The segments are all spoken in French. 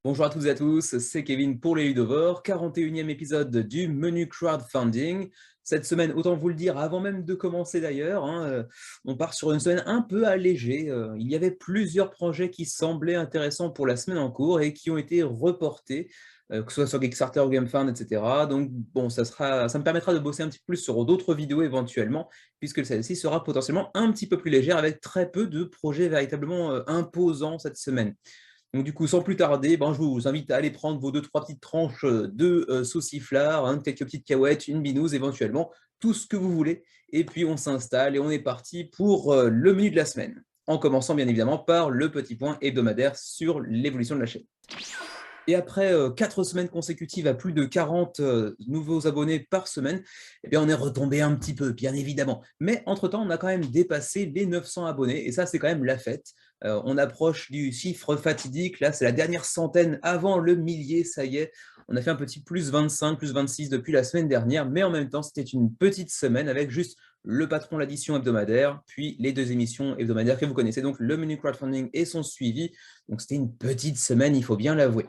Bonjour à toutes et à tous, c'est Kevin pour les Ludovores, 41e épisode du menu crowdfunding. Cette semaine, autant vous le dire, avant même de commencer d'ailleurs, on part sur une semaine un peu allégée. Il y avait plusieurs projets qui semblaient intéressants pour la semaine en cours et qui ont été reportés, que ce soit sur Kickstarter ou GameFound, etc. Donc bon, ça me permettra de bosser un petit peu plus sur d'autres vidéos éventuellement, puisque celle-ci sera potentiellement un petit peu plus légère avec très peu de projets véritablement imposants cette semaine. Donc du coup, sans plus tarder, je vous invite à aller prendre vos 2-3 petites tranches de sauciflard, quelques petites cahuètes, une binouse éventuellement, tout ce que vous voulez. Et puis on s'installe et on est parti pour le menu de la semaine. En commençant bien évidemment par le petit point hebdomadaire sur l'évolution de la chaîne. Et après 4 semaines consécutives à plus de 40 nouveaux abonnés par semaine, eh bien, on est retombé un petit peu, bien évidemment. Mais entre-temps, on a quand même dépassé les 900 abonnés, et ça, c'est quand même la fête. On approche du chiffre fatidique, là, c'est la dernière centaine avant le millier, ça y est. On a fait un petit plus 25, plus 26 depuis la semaine dernière, mais en même temps, c'était une petite semaine avec juste le patron, l'addition hebdomadaire, puis les 2 émissions hebdomadaires que vous connaissez, donc le menu crowdfunding et son suivi. Donc c'était une petite semaine, il faut bien l'avouer.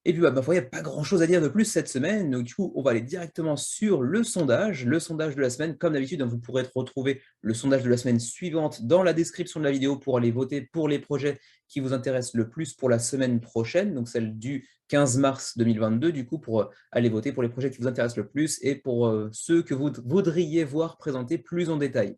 Et puis, ma foi, il n'y a pas grand-chose à dire de plus cette semaine. Donc, du coup, on va aller directement sur le sondage de la semaine. Comme d'habitude, vous pourrez retrouver le sondage de la semaine suivante dans la description de la vidéo pour aller voter pour les projets qui vous intéressent le plus pour la semaine prochaine, donc celle du 15 mars 2022, du coup, pour aller voter pour les projets qui vous intéressent le plus et pour ceux que vous voudriez voir présentés plus en détail.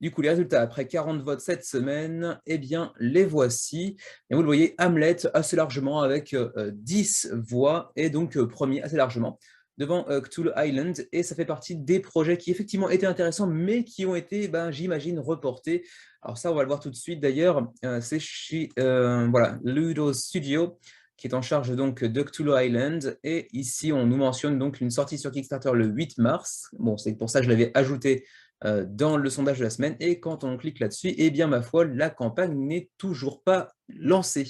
Du coup, les résultats après 40 votes cette semaine, eh bien, les voici. Et vous le voyez, Hamlet assez largement avec 10 voix et donc premier assez largement devant Cthulhu Island. Et ça fait partie des projets qui effectivement étaient intéressants, mais qui ont été, j'imagine, reportés. Alors ça, on va le voir tout de suite d'ailleurs. C'est chez voilà, Ludo Studio qui est en charge donc de Cthulhu Island. Et ici, on nous mentionne donc une sortie sur Kickstarter le 8 mars. Bon, c'est pour ça que je l'avais ajouté dans le sondage de la semaine. Et quand on clique là-dessus, eh bien, ma foi, la campagne n'est toujours pas lancée.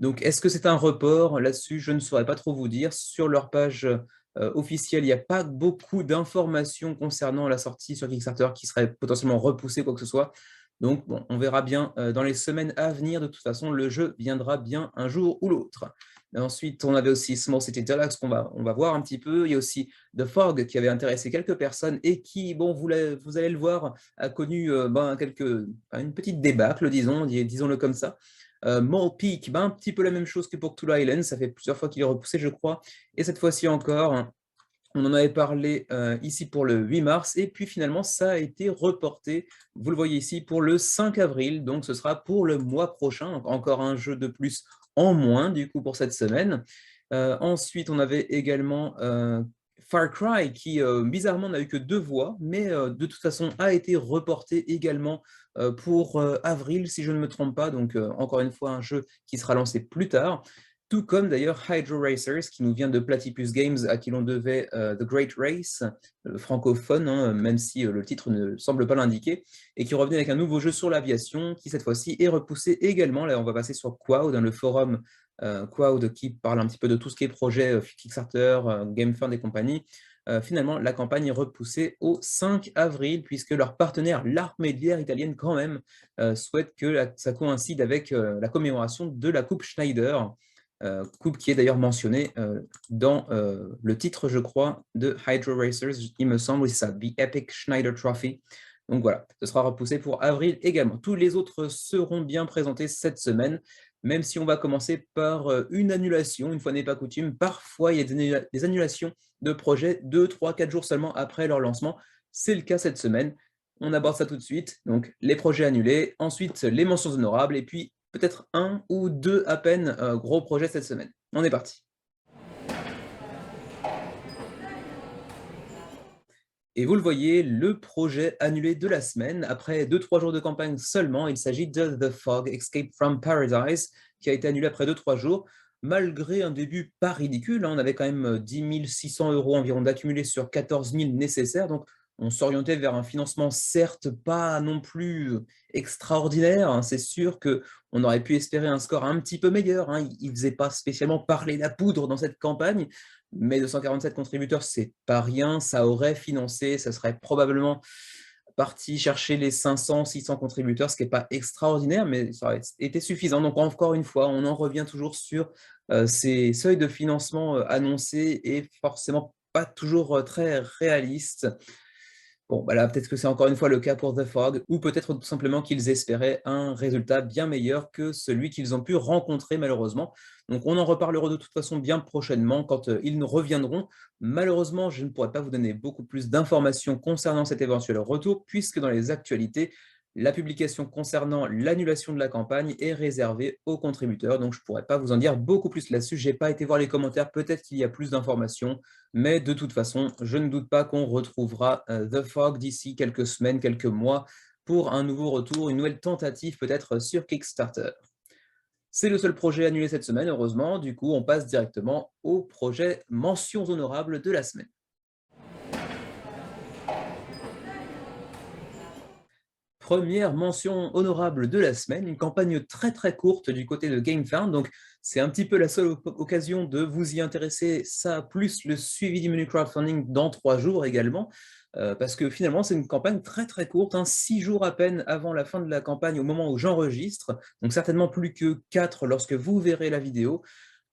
Donc, est-ce que c'est un report? Là-dessus, je ne saurais pas trop vous dire. Sur leur page officielle, il n'y a pas beaucoup d'informations concernant la sortie sur Kickstarter qui serait potentiellement repoussée, quoi que ce soit. Donc, bon, on verra bien dans les semaines à venir. De toute façon, le jeu viendra bien un jour ou l'autre. Ensuite, on avait aussi Small City Deluxe on va voir un petit peu. Il y a aussi The Fog qui avait intéressé quelques personnes et qui, bon, vous allez le voir, a connu une petite débâcle, disons-le comme ça. Mole Peak, un petit peu la même chose que pour Cthulhu Island, ça fait plusieurs fois qu'il est repoussé, je crois. Et cette fois-ci encore, on en avait parlé ici pour le 8 mars, et puis finalement, ça a été reporté, vous le voyez ici, pour le 5 avril, donc ce sera pour le mois prochain, encore un jeu de plus en moins, du coup, pour cette semaine. Ensuite, on avait également Far Cry, qui bizarrement n'a eu que 2 voix, mais de toute façon a été reporté également pour avril, si je ne me trompe pas, donc encore une fois, un jeu qui sera lancé plus tard. Tout comme d'ailleurs Hydro Racers, qui nous vient de Platypus Games, à qui l'on devait The Great Race, francophone, même si le titre ne semble pas l'indiquer, et qui revenait avec un nouveau jeu sur l'aviation, qui cette fois-ci est repoussé également. Là, on va passer sur Quoud, le forum Quoud qui parle un petit peu de tout ce qui est projet Kickstarter, GameFund et compagnie. Finalement, la campagne est repoussée au 5 avril, puisque leur partenaire, l'armée de l'air italienne, quand même, souhaite que ça coïncide avec la commémoration de la Coupe Schneider, coupe qui est d'ailleurs mentionnée dans le titre, je crois, de Hydro Racers, il me semble, oui, c'est ça, The Epic Schneider Trophy. Donc voilà, ce sera repoussé pour avril également. Tous les autres seront bien présentés cette semaine, même si on va commencer par une annulation, une fois n'est pas coutume. Parfois, il y a des annulations de projets 2, 3, 4 jours seulement après leur lancement. C'est le cas cette semaine. On aborde ça tout de suite. Donc, les projets annulés, ensuite les mentions honorables, et puis peut-être un ou deux à peine gros projets cette semaine. On est parti. Et vous le voyez, le projet annulé de la semaine, après 2-3 jours de campagne seulement, il s'agit de The Fog Escape from Paradise, qui a été annulé après 2-3 jours, malgré un début pas ridicule. On avait quand même 10 600 € environ d'accumulés sur 14 000 nécessaires, donc on s'orientait vers un financement certes pas non plus extraordinaire, hein. C'est sûr qu'on aurait pu espérer un score un petit peu meilleur, hein. Il ne faisait pas spécialement parler la poudre dans cette campagne, mais 247 contributeurs, c'est pas rien, ça aurait financé, ça serait probablement parti chercher les 500-600 contributeurs, ce qui n'est pas extraordinaire, mais ça aurait été suffisant. Donc encore une fois, on en revient toujours sur ces seuils de financement annoncés et forcément pas toujours très réalistes. Bon, bah là, peut-être que c'est encore une fois le cas pour The Fog, ou peut-être tout simplement qu'ils espéraient un résultat bien meilleur que celui qu'ils ont pu rencontrer malheureusement. Donc on en reparlera de toute façon bien prochainement quand ils nous reviendront. Malheureusement, je ne pourrai pas vous donner beaucoup plus d'informations concernant cet éventuel retour, puisque dans les actualités, la publication concernant l'annulation de la campagne est réservée aux contributeurs, donc je ne pourrais pas vous en dire beaucoup plus là-dessus. Je n'ai pas été voir les commentaires, peut-être qu'il y a plus d'informations, mais de toute façon, je ne doute pas qu'on retrouvera The Fog d'ici quelques semaines, quelques mois, pour un nouveau retour, une nouvelle tentative peut-être sur Kickstarter. C'est le seul projet annulé cette semaine, heureusement. Du coup, on passe directement au projet mentions honorables de la semaine. Première mention honorable de la semaine, une campagne très courte du côté de GameFound, donc c'est un petit peu la seule occasion de vous y intéresser, ça plus le suivi du menu crowdfunding dans 3 jours également, parce que finalement c'est une campagne très courte, 6 jours à peine avant la fin de la campagne au moment où j'enregistre, donc certainement plus que 4 lorsque vous verrez la vidéo.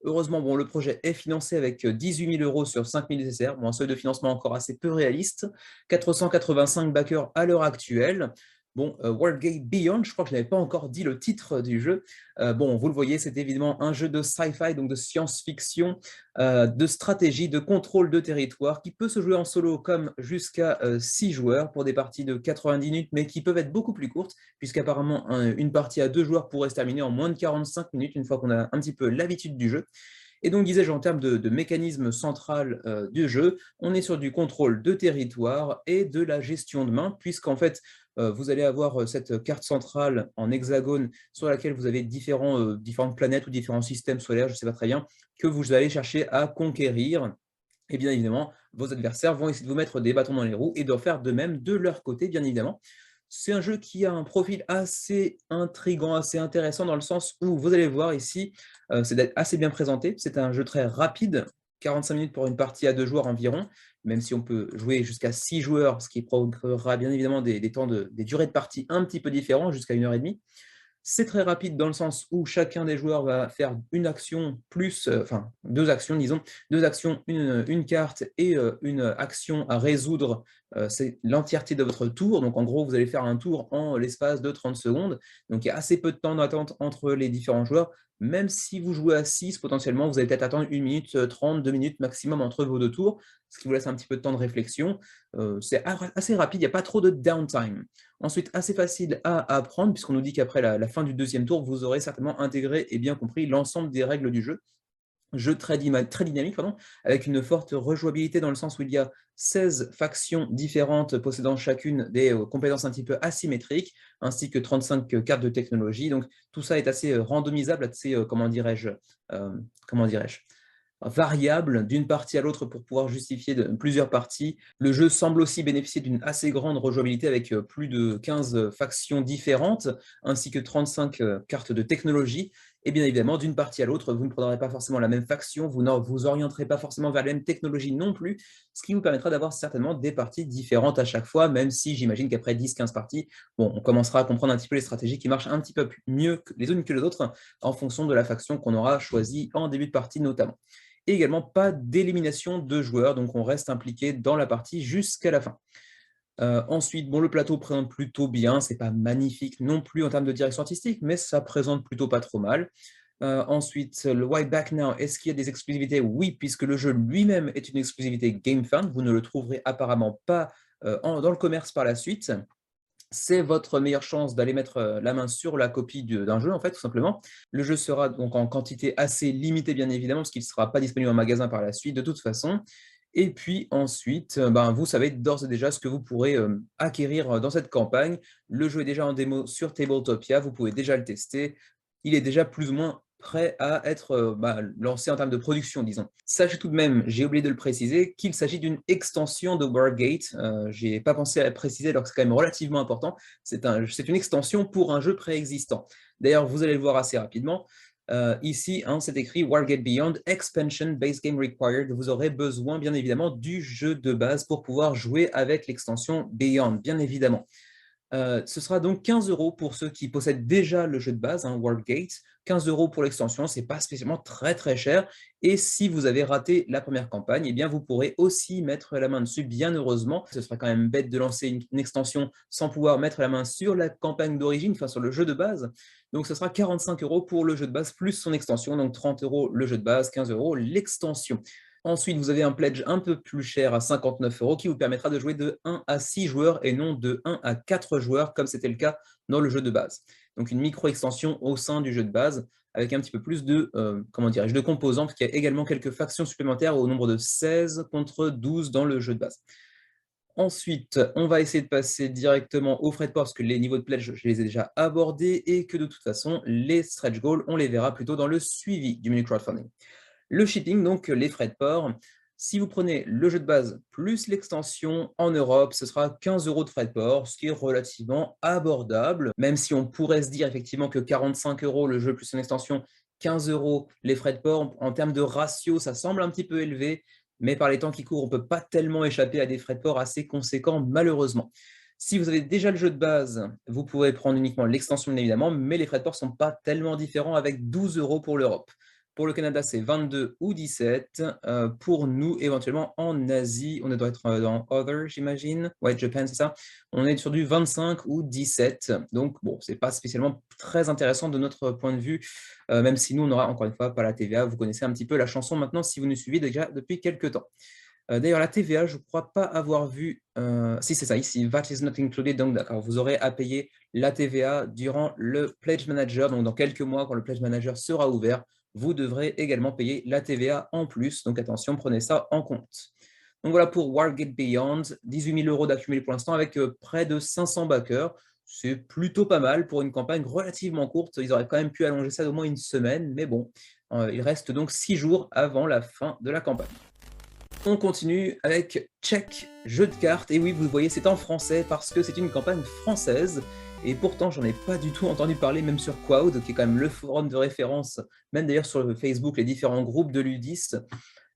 Heureusement, bon, le projet est financé avec 18 000 € sur 5 000 nécessaires, bon, un seuil de financement encore assez peu réaliste, 485 backers à l'heure actuelle. Bon, Worldgate Beyond, je crois que je n'avais pas encore dit le titre du jeu. Bon, vous le voyez, c'est évidemment un jeu de sci-fi, donc de science-fiction, de stratégie, de contrôle de territoire, qui peut se jouer en solo comme jusqu'à 6 joueurs pour des parties de 90 minutes, mais qui peuvent être beaucoup plus courtes, puisqu'apparemment une partie à 2 joueurs pourrait se terminer en moins de 45 minutes, une fois qu'on a un petit peu l'habitude du jeu. Et donc, disais-je, en termes de mécanisme central du jeu, on est sur du contrôle de territoire et de la gestion de main, puisqu'en fait, vous allez avoir cette carte centrale en hexagone sur laquelle vous avez différentes planètes ou différents systèmes solaires, je ne sais pas très bien, que vous allez chercher à conquérir. Et bien évidemment, vos adversaires vont essayer de vous mettre des bâtons dans les roues et de faire de même de leur côté, bien évidemment. C'est un jeu qui a un profil assez intriguant, assez intéressant dans le sens où, vous allez voir ici, c'est assez bien présenté. C'est un jeu très rapide, 45 minutes pour une partie à 2 joueurs environ, même si on peut jouer jusqu'à 6 joueurs, ce qui provoquera bien évidemment des durées de partie un petit peu différents, jusqu'à 1h30. C'est très rapide dans le sens où chacun des joueurs va faire une action plus, enfin 2 actions, disons, 2 actions, une carte et une action à résoudre, c'est l'entièreté de votre tour. Donc en gros, vous allez faire un tour en l'espace de 30 secondes. Donc il y a assez peu de temps d'attente entre les différents joueurs. Même si vous jouez à 6, potentiellement, vous allez peut-être attendre 1 minute 30, 2 minutes maximum entre vos 2 tours, ce qui vous laisse un petit peu de temps de réflexion. C'est assez rapide, il n'y a pas trop de downtime. Ensuite, assez facile à apprendre, puisqu'on nous dit qu'après la fin du 2e tour, vous aurez certainement intégré et bien compris l'ensemble des règles du jeu. Jeu très dynamique, pardon, avec une forte rejouabilité dans le sens où il y a 16 factions différentes possédant chacune des compétences un petit peu asymétriques, ainsi que 35 cartes de technologie. Donc tout ça est assez randomisable, assez, comment dirais-je, variable d'une partie à l'autre pour pouvoir justifier plusieurs parties. Le jeu semble aussi bénéficier d'une assez grande rejouabilité avec plus de 15 factions différentes, ainsi que 35 cartes de technologie. Et bien évidemment, d'une partie à l'autre, vous ne prendrez pas forcément la même faction, vous ne vous orienterez pas forcément vers la même technologie non plus, ce qui vous permettra d'avoir certainement des parties différentes à chaque fois, même si j'imagine qu'après 10-15 parties, bon, on commencera à comprendre un petit peu les stratégies qui marchent un petit peu mieux les unes que les autres en fonction de la faction qu'on aura choisie en début de partie notamment. Et également pas d'élimination de joueurs, donc on reste impliqué dans la partie jusqu'à la fin. Ensuite, bon, le plateau présente plutôt bien, c'est pas magnifique non plus en termes de direction artistique, mais ça présente plutôt pas trop mal. Ensuite, le Why Back Now, est-ce qu'il y a des exclusivités? Oui, puisque le jeu lui-même est une exclusivité GameFound, vous ne le trouverez apparemment pas dans le commerce par la suite. C'est votre meilleure chance d'aller mettre la main sur la copie d'un jeu, en fait, tout simplement. Le jeu sera donc en quantité assez limitée, bien évidemment, parce qu'il ne sera pas disponible en magasin par la suite, de toute façon. Et puis ensuite, vous savez d'ores et déjà ce que vous pourrez acquérir dans cette campagne. Le jeu est déjà en démo sur Tabletopia, vous pouvez déjà le tester. Il est déjà plus ou moins prêt à être lancé en termes de production, disons. Sachez tout de même, j'ai oublié de le préciser, qu'il s'agit d'une extension de Wargate. Je n'ai pas pensé à le préciser alors que c'est quand même relativement important. C'est une extension pour un jeu préexistant. D'ailleurs, vous allez le voir assez rapidement. Ici, hein, c'est écrit Wargate Beyond Expansion Base Game Required. Vous aurez besoin, bien évidemment, du jeu de base pour pouvoir jouer avec l'extension Beyond, bien évidemment. Ce sera donc 15 € pour ceux qui possèdent déjà le jeu de base, hein, Wargate. 15 € pour l'extension, ce n'est pas spécialement très très cher. Et si vous avez raté la première campagne, eh bien vous pourrez aussi mettre la main dessus, bien heureusement. Ce serait quand même bête de lancer une extension sans pouvoir mettre la main sur la campagne d'origine, enfin sur le jeu de base. Donc ce sera 45 € pour le jeu de base plus son extension, donc 30 € le jeu de base, 15 € l'extension. Ensuite, vous avez un pledge un peu plus cher à 59 € qui vous permettra de jouer de 1 à 6 joueurs et non de 1 à 4 joueurs comme c'était le cas dans le jeu de base. Donc une micro-extension au sein du jeu de base avec un petit peu plus de, de composants, parce qu'il y a également quelques factions supplémentaires au nombre de 16 contre 12 dans le jeu de base. Ensuite, on va essayer de passer directement aux frais de port, parce que les niveaux de pledge, je les ai déjà abordés, et que de toute façon, les stretch goals, on les verra plutôt dans le suivi du menu crowdfunding. Le shipping, donc les frais de port, si vous prenez le jeu de base plus l'extension en Europe, ce sera 15 € de frais de port, ce qui est relativement abordable, même si on pourrait se dire effectivement que 45 € le jeu plus son extension, 15 € les frais de port, en termes de ratio, ça semble un petit peu élevé, mais par les temps qui courent, on ne peut pas tellement échapper à des frais de port assez conséquents, malheureusement. Si vous avez déjà le jeu de base, vous pouvez prendre uniquement l'extension, bien évidemment, mais les frais de port ne sont pas tellement différents avec 12 € pour l'Europe. Pour le Canada, c'est 22 ou 17. Pour nous, éventuellement, en Asie, on doit être dans Other, j'imagine. Ouais, Japan, c'est ça. On est sur du 25 ou 17. Donc, bon, c'est pas spécialement très intéressant de notre point de vue, même si nous, on n'aura encore une fois pas la TVA. Vous connaissez un petit peu la chanson maintenant si vous nous suivez déjà depuis quelques temps. D'ailleurs, la TVA, je ne crois pas avoir vu... si, c'est ça, ici, VAT is not included. Donc, d'accord, vous aurez à payer la TVA durant le Pledge Manager. Donc, dans quelques mois, quand le Pledge Manager sera ouvert, vous devrez également payer la TVA en plus. Donc, attention, prenez ça en compte. Donc, voilà pour Wargate Beyond. 18 000 € d'accumulé pour l'instant avec près de 500 backers. C'est plutôt pas mal pour une campagne relativement courte. Ils auraient quand même pu allonger ça d'au moins une semaine. Mais bon, il reste donc 6 jours avant la fin de la campagne. On continue avec Check, jeu de cartes. Et oui, vous voyez, c'est en français parce que c'est une campagne française. Et pourtant, j'en ai pas du tout entendu parler, même sur Quoud, qui est quand même le forum de référence, même d'ailleurs sur Facebook, les différents groupes de ludistes.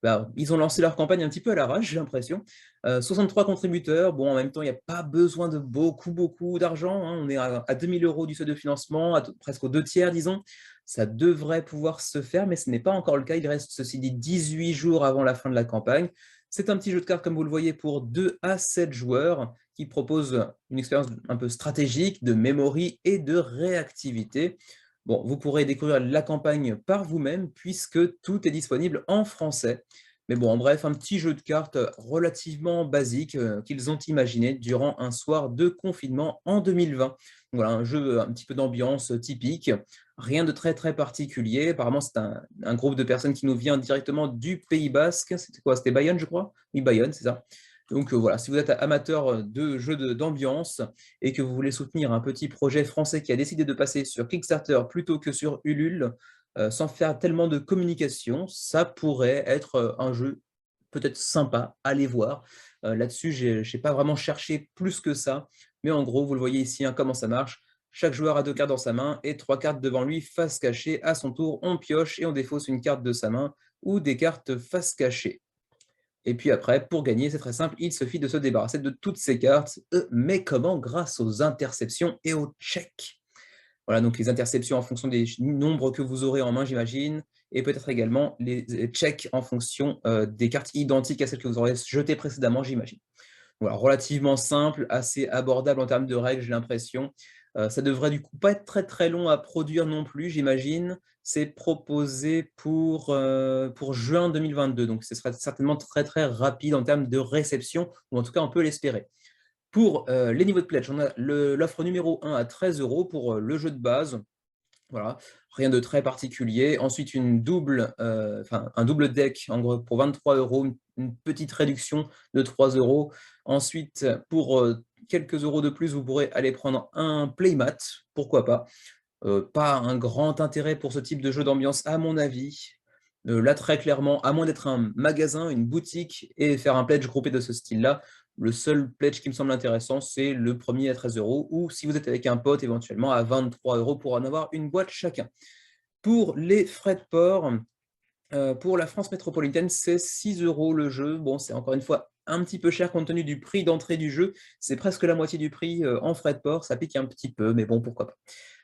Bah, ils ont lancé leur campagne un petit peu à l'arrache, j'ai l'impression. 63 contributeurs. Bon, en même temps, il n'y a pas besoin de beaucoup d'argent, hein. On est à 2 000 € du seuil de financement, presque aux 2/3, disons. Ça devrait pouvoir se faire, mais ce n'est pas encore le cas. Il reste, ceci dit, 18 jours avant la fin de la campagne. C'est un petit jeu de cartes, comme vous le voyez, pour 2 à 7 joueurs qui propose une expérience un peu stratégique, de memory et de réactivité. Bon, vous pourrez découvrir la campagne par vous-même puisque tout est disponible en français. Mais bon, en bref, un petit jeu de cartes relativement basique qu'ils ont imaginé durant un soir de confinement en 2020. Donc voilà, un jeu un petit peu d'ambiance typique, rien de très particulier. Apparemment, c'est un groupe de personnes qui nous vient directement du Pays Basque. C'était quoi? C'était Bayonne, je crois? Oui, Bayonne, c'est ça. Donc voilà, si vous êtes amateur de jeux d'ambiance et que vous voulez soutenir un petit projet français qui a décidé de passer sur Kickstarter plutôt que sur Ulule, sans faire tellement de communication, ça pourrait être un jeu peut-être sympa à aller voir. Là-dessus, je n'ai pas vraiment cherché plus que ça, mais en gros, vous le voyez ici, hein, comment ça marche. Chaque joueur a 2 cartes dans sa main et 3 cartes devant lui, face cachée. À son tour, on pioche et on défausse une carte de sa main ou des cartes face cachée. Et puis après, pour gagner, c'est très simple, il suffit de se débarrasser de toutes ces cartes. Mais comment? Grâce aux interceptions et aux checks. Voilà, donc les interceptions en fonction des nombres que vous aurez en main, j'imagine, et peut-être également les checks en fonction des cartes identiques à celles que vous aurez jetées précédemment, j'imagine. Voilà, relativement simple, assez abordable en termes de règles, j'ai l'impression. Ça devrait du coup pas être très long à produire non plus, j'imagine. C'est proposé pour juin 2022, donc ce sera certainement très rapide en termes de réception, ou en tout cas on peut l'espérer. Pour les niveaux de pledge, on a l'offre numéro 1 à 13 € pour le jeu de base. Voilà, rien de très particulier. Ensuite, un double deck en gros, pour 23 €, une petite réduction de 3 €. Ensuite, pour quelques euros de plus, vous pourrez aller prendre un playmat, pourquoi pas. Pas un grand intérêt pour ce type de jeu d'ambiance, à mon avis. Là, très clairement, à moins d'être un magasin, une boutique, et faire un pledge groupé de ce style-là, le seul pledge qui me semble intéressant, c'est le premier à 13 €, ou si vous êtes avec un pote, éventuellement à 23 € pour en avoir une boîte chacun. Pour les frais de port, pour la France métropolitaine, c'est 6 € le jeu. Bon, c'est encore une fois un petit peu cher compte tenu du prix d'entrée du jeu. C'est presque la moitié du prix, en frais de port. Ça pique un petit peu, mais bon, pourquoi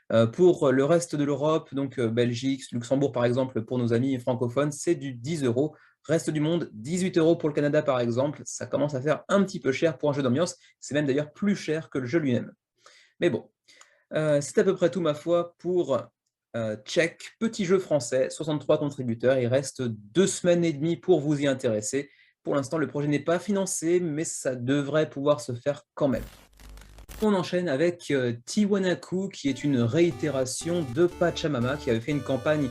pas. Pour le reste de l'Europe, donc Belgique, Luxembourg par exemple, pour nos amis francophones, c'est du 10 €. Reste du monde, 18 € pour le Canada par exemple. Ça commence à faire un petit peu cher pour un jeu d'ambiance. C'est même d'ailleurs plus cher que le jeu lui-même. Mais bon, c'est à peu près tout ma foi pour Check, petit jeu français, 63 contributeurs. Il reste 2 semaines et demie pour vous y intéresser. Pour l'instant, le projet n'est pas financé, mais ça devrait pouvoir se faire quand même. On enchaîne avec Tiwanaku, qui est une réitération de Pachamama, qui avait fait une campagne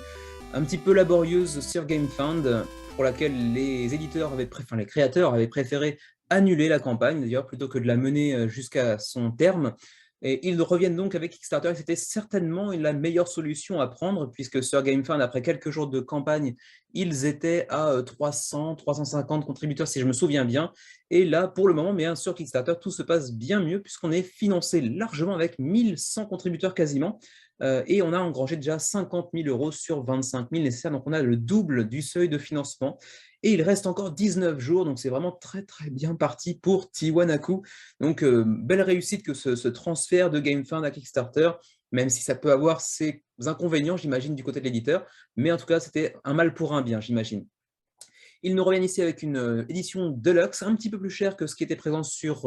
un petit peu laborieuse sur GameFound, pour laquelle les éditeurs les créateurs avaient préféré annuler la campagne, d'ailleurs, plutôt que de la mener jusqu'à son terme. Et ils reviennent donc avec Kickstarter, et c'était certainement la meilleure solution à prendre, puisque sur GameFound, après quelques jours de campagne, ils étaient à 300, 350 contributeurs, si je me souviens bien. Et là, pour le moment, bien sur Kickstarter, tout se passe bien mieux, puisqu'on est financé largement avec 1100 contributeurs quasiment, et on a engrangé déjà 50 000 € sur 25 000 nécessaires, donc on a le double du seuil de financement. Et il reste encore 19 jours, donc c'est vraiment très très bien parti pour Tiwanaku. Donc belle réussite que ce transfert de GameFound à Kickstarter, même si ça peut avoir ses inconvénients, j'imagine, du côté de l'éditeur, mais en tout cas, c'était un mal pour un bien, j'imagine. Ils nous reviennent ici avec une édition deluxe, un petit peu plus chère que ce qui était présent sur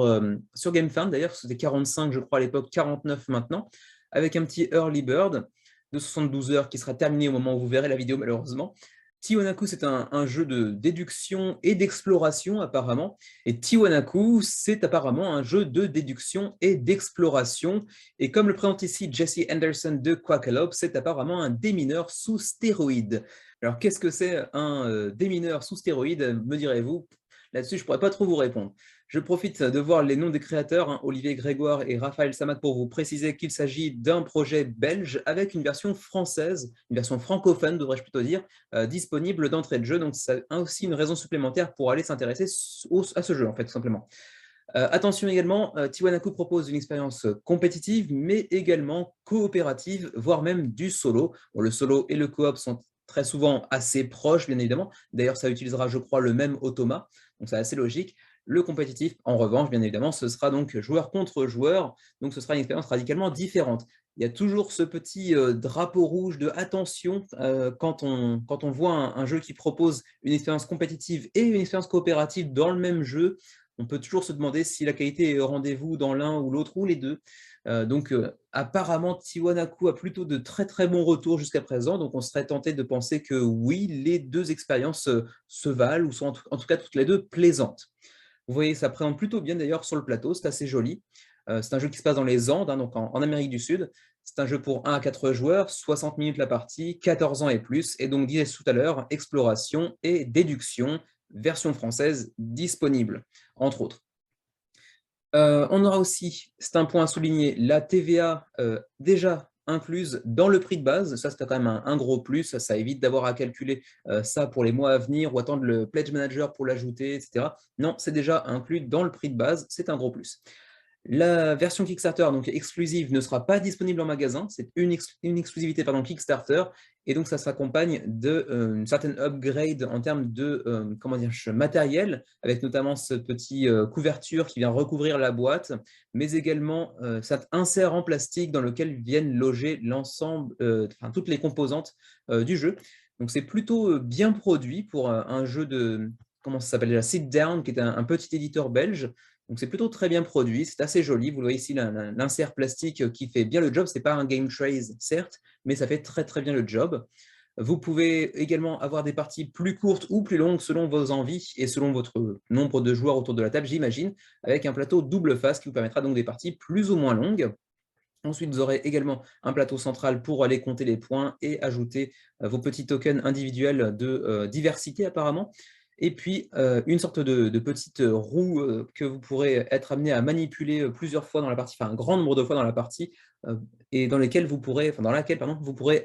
GameFound, d'ailleurs, c'était 45, je crois, à l'époque, 49 maintenant, avec un petit Early Bird de 72 heures qui sera terminé au moment où vous verrez la vidéo, malheureusement. Tiwanaku, c'est un jeu de déduction et d'exploration, apparemment. Et Tiwanaku, c'est apparemment un jeu de déduction et d'exploration. Et comme le présente ici Jesse Anderson de Quackalope, c'est apparemment un démineur sous stéroïdes. Alors, qu'est-ce que c'est un démineur sous stéroïdes, me direz-vous? Là-dessus, je ne pourrais pas trop vous répondre. Je profite de voir les noms des créateurs, hein, Olivier Grégoire et Raphaël Samat, pour vous préciser qu'il s'agit d'un projet belge avec une version française, une version francophone, devrais-je plutôt dire, disponible d'entrée de jeu. Donc, c'est aussi une raison supplémentaire pour aller s'intéresser à ce jeu, en fait, tout simplement. Attention également, Tiwanaku propose une expérience compétitive, mais également coopérative, voire même du solo. Bon, le solo et le coop sont très souvent assez proches, bien évidemment. D'ailleurs, ça utilisera, je crois, le même automa, donc c'est assez logique. Le compétitif, en revanche, bien évidemment, ce sera donc joueur contre joueur, donc ce sera une expérience radicalement différente. Il y a toujours ce petit drapeau rouge de attention quand on voit un jeu qui propose une expérience compétitive et une expérience coopérative dans le même jeu. On peut toujours se demander si la qualité est au rendez-vous dans l'un ou l'autre, ou les deux. Donc, apparemment, Tiwanaku a plutôt de très très bons retours jusqu'à présent, donc on serait tenté de penser que oui, les deux expériences se valent, ou sont en tout cas toutes les deux plaisantes. Vous voyez, ça présente plutôt bien d'ailleurs sur le plateau, c'est assez joli. C'est un jeu qui se passe dans les Andes, hein, donc en Amérique du Sud. C'est un jeu pour 1 à 4 joueurs, 60 minutes la partie, 14 ans et plus, et donc, disais tout à l'heure, exploration et déduction, version française disponible, entre autres. On aura aussi, c'est un point à souligner, la TVA déjà incluse dans le prix de base. Ça, c'est quand même un gros plus. Ça évite d'avoir à calculer ça pour les mois à venir ou attendre le Pledge Manager pour l'ajouter, etc. Non, c'est déjà inclus dans le prix de base. C'est un gros plus. La version Kickstarter, donc exclusive, ne sera pas disponible en magasin. C'est une exclusivité Kickstarter. Et donc, ça s'accompagne d'une certaine upgrade en termes de matériel, avec notamment cette petite couverture qui vient recouvrir la boîte, mais également cet insert en plastique dans lequel viennent loger l'ensemble, toutes les composantes du jeu. Donc, c'est plutôt bien produit pour un jeu de, comment ça s'appelle déjà, Sit Down, qui est un petit éditeur belge. Donc c'est plutôt très bien produit, c'est assez joli. Vous voyez ici l'insert plastique qui fait bien le job. Ce n'est pas un Game Trace, certes, mais ça fait très très bien le job. Vous pouvez également avoir des parties plus courtes ou plus longues selon vos envies et selon votre nombre de joueurs autour de la table, j'imagine, avec un plateau double face qui vous permettra donc des parties plus ou moins longues. Ensuite, vous aurez également un plateau central pour aller compter les points et ajouter vos petits tokens individuels de diversité apparemment. Et puis, une sorte de petite roue que vous pourrez être amené à manipuler plusieurs fois dans la partie, enfin un grand nombre de fois dans la partie, et dans laquelle vous pourrez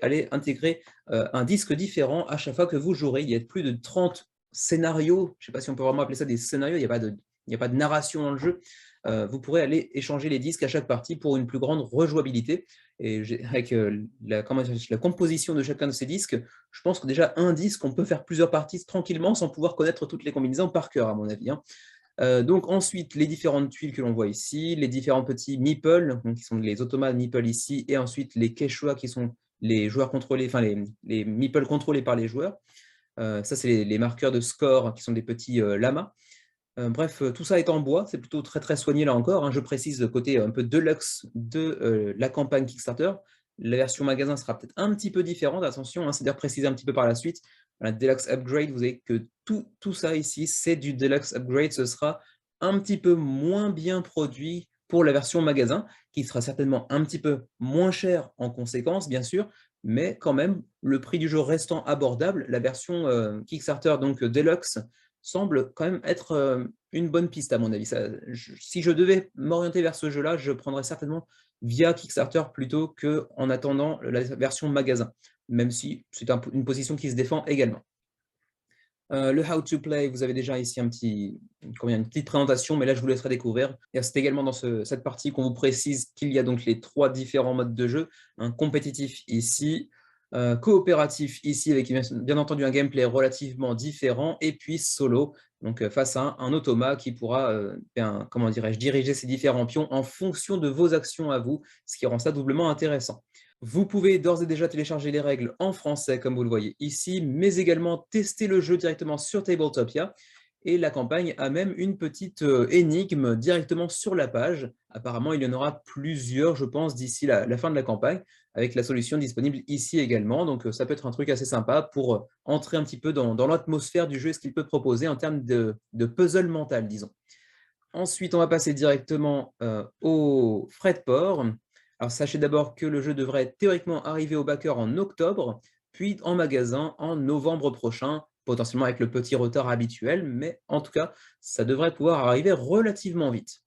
aller intégrer un disque différent à chaque fois que vous jouerez. Il y a plus de 30 scénarios, je ne sais pas si on peut vraiment appeler ça des scénarios, il n'y a pas de narration dans le jeu, vous pourrez aller échanger les disques à chaque partie pour une plus grande rejouabilité. Et avec la composition de chacun de ces disques, je pense que déjà un disque, on peut faire plusieurs parties tranquillement sans pouvoir connaître toutes les combinaisons par cœur, à mon avis, hein. Donc ensuite, les différentes tuiles que l'on voit ici, les différents petits meeples, donc qui sont les automates meeples ici, et ensuite les quechua qui sont les joueurs contrôlés, enfin les meeples contrôlés par les joueurs. Ça, c'est les marqueurs de score qui sont des petits lamas. Bref, tout ça est en bois, c'est plutôt très très soigné là encore, hein. Je précise le côté un peu deluxe de la campagne Kickstarter. La version magasin sera peut-être un petit peu différente, attention, hein, c'est d'ailleurs précisé un petit peu par la suite. La Deluxe Upgrade, vous avez que tout ça ici, c'est du Deluxe Upgrade, ce sera un petit peu moins bien produit pour la version magasin, qui sera certainement un petit peu moins cher en conséquence, bien sûr, mais quand même, le prix du jeu restant abordable, la version Kickstarter, donc Deluxe, semble quand même être une bonne piste à mon avis. Si je devais m'orienter vers ce jeu-là, je prendrais certainement via Kickstarter plutôt qu'en attendant la version magasin, même si c'est une position qui se défend également. Le How to Play, vous avez déjà ici une petite présentation, mais là je vous laisserai découvrir. Et c'est également dans cette partie qu'on vous précise qu'il y a donc les 3 différents modes de jeu, un compétitif ici, coopératif ici avec bien entendu un gameplay relativement différent, et puis solo, donc face à un automat qui pourra comment dirais-je, diriger ses différents pions en fonction de vos actions à vous, ce qui rend ça doublement intéressant. Vous pouvez d'ores et déjà télécharger les règles en français, comme vous le voyez ici, mais également tester le jeu directement sur Tabletopia. Et la campagne a même une petite énigme directement sur la page. Apparemment, il y en aura plusieurs, je pense, d'ici la fin de la campagne, avec la solution disponible ici également. Donc, ça peut être un truc assez sympa pour entrer un petit peu dans l'atmosphère du jeu et ce qu'il peut proposer en termes de puzzle mental, disons. Ensuite, on va passer directement au frais de port. Alors, sachez d'abord que le jeu devrait théoriquement arriver au backer en octobre, puis en magasin en novembre prochain, potentiellement avec le petit retard habituel, mais en tout cas, ça devrait pouvoir arriver relativement vite.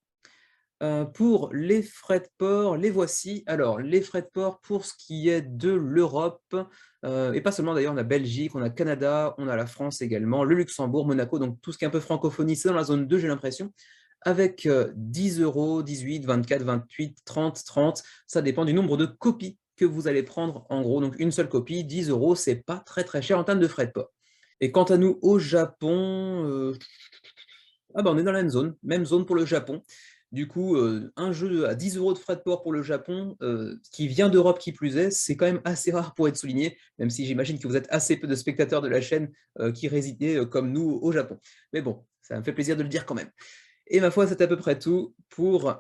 Pour les frais de port, les voici. Alors, les frais de port pour ce qui est de l'Europe, et pas seulement d'ailleurs, on a Belgique, on a Canada, on a la France également, le Luxembourg, Monaco, donc tout ce qui est un peu francophonie, c'est dans la zone 2, j'ai l'impression, avec 10 €, 18, 24, 28, 30, 30, ça dépend du nombre de copies que vous allez prendre en gros, donc une seule copie, 10 €, c'est pas très très cher en termes de frais de port. Et quant à nous au Japon, on est dans la même zone pour le Japon. Du coup, un jeu à 10 € de frais de port pour le Japon, qui vient d'Europe qui plus est, c'est quand même assez rare pour être souligné, même si j'imagine que vous êtes assez peu de spectateurs de la chaîne qui résidaient comme nous au Japon. Mais bon, ça me fait plaisir de le dire quand même. Et ma foi, c'est à peu près tout pour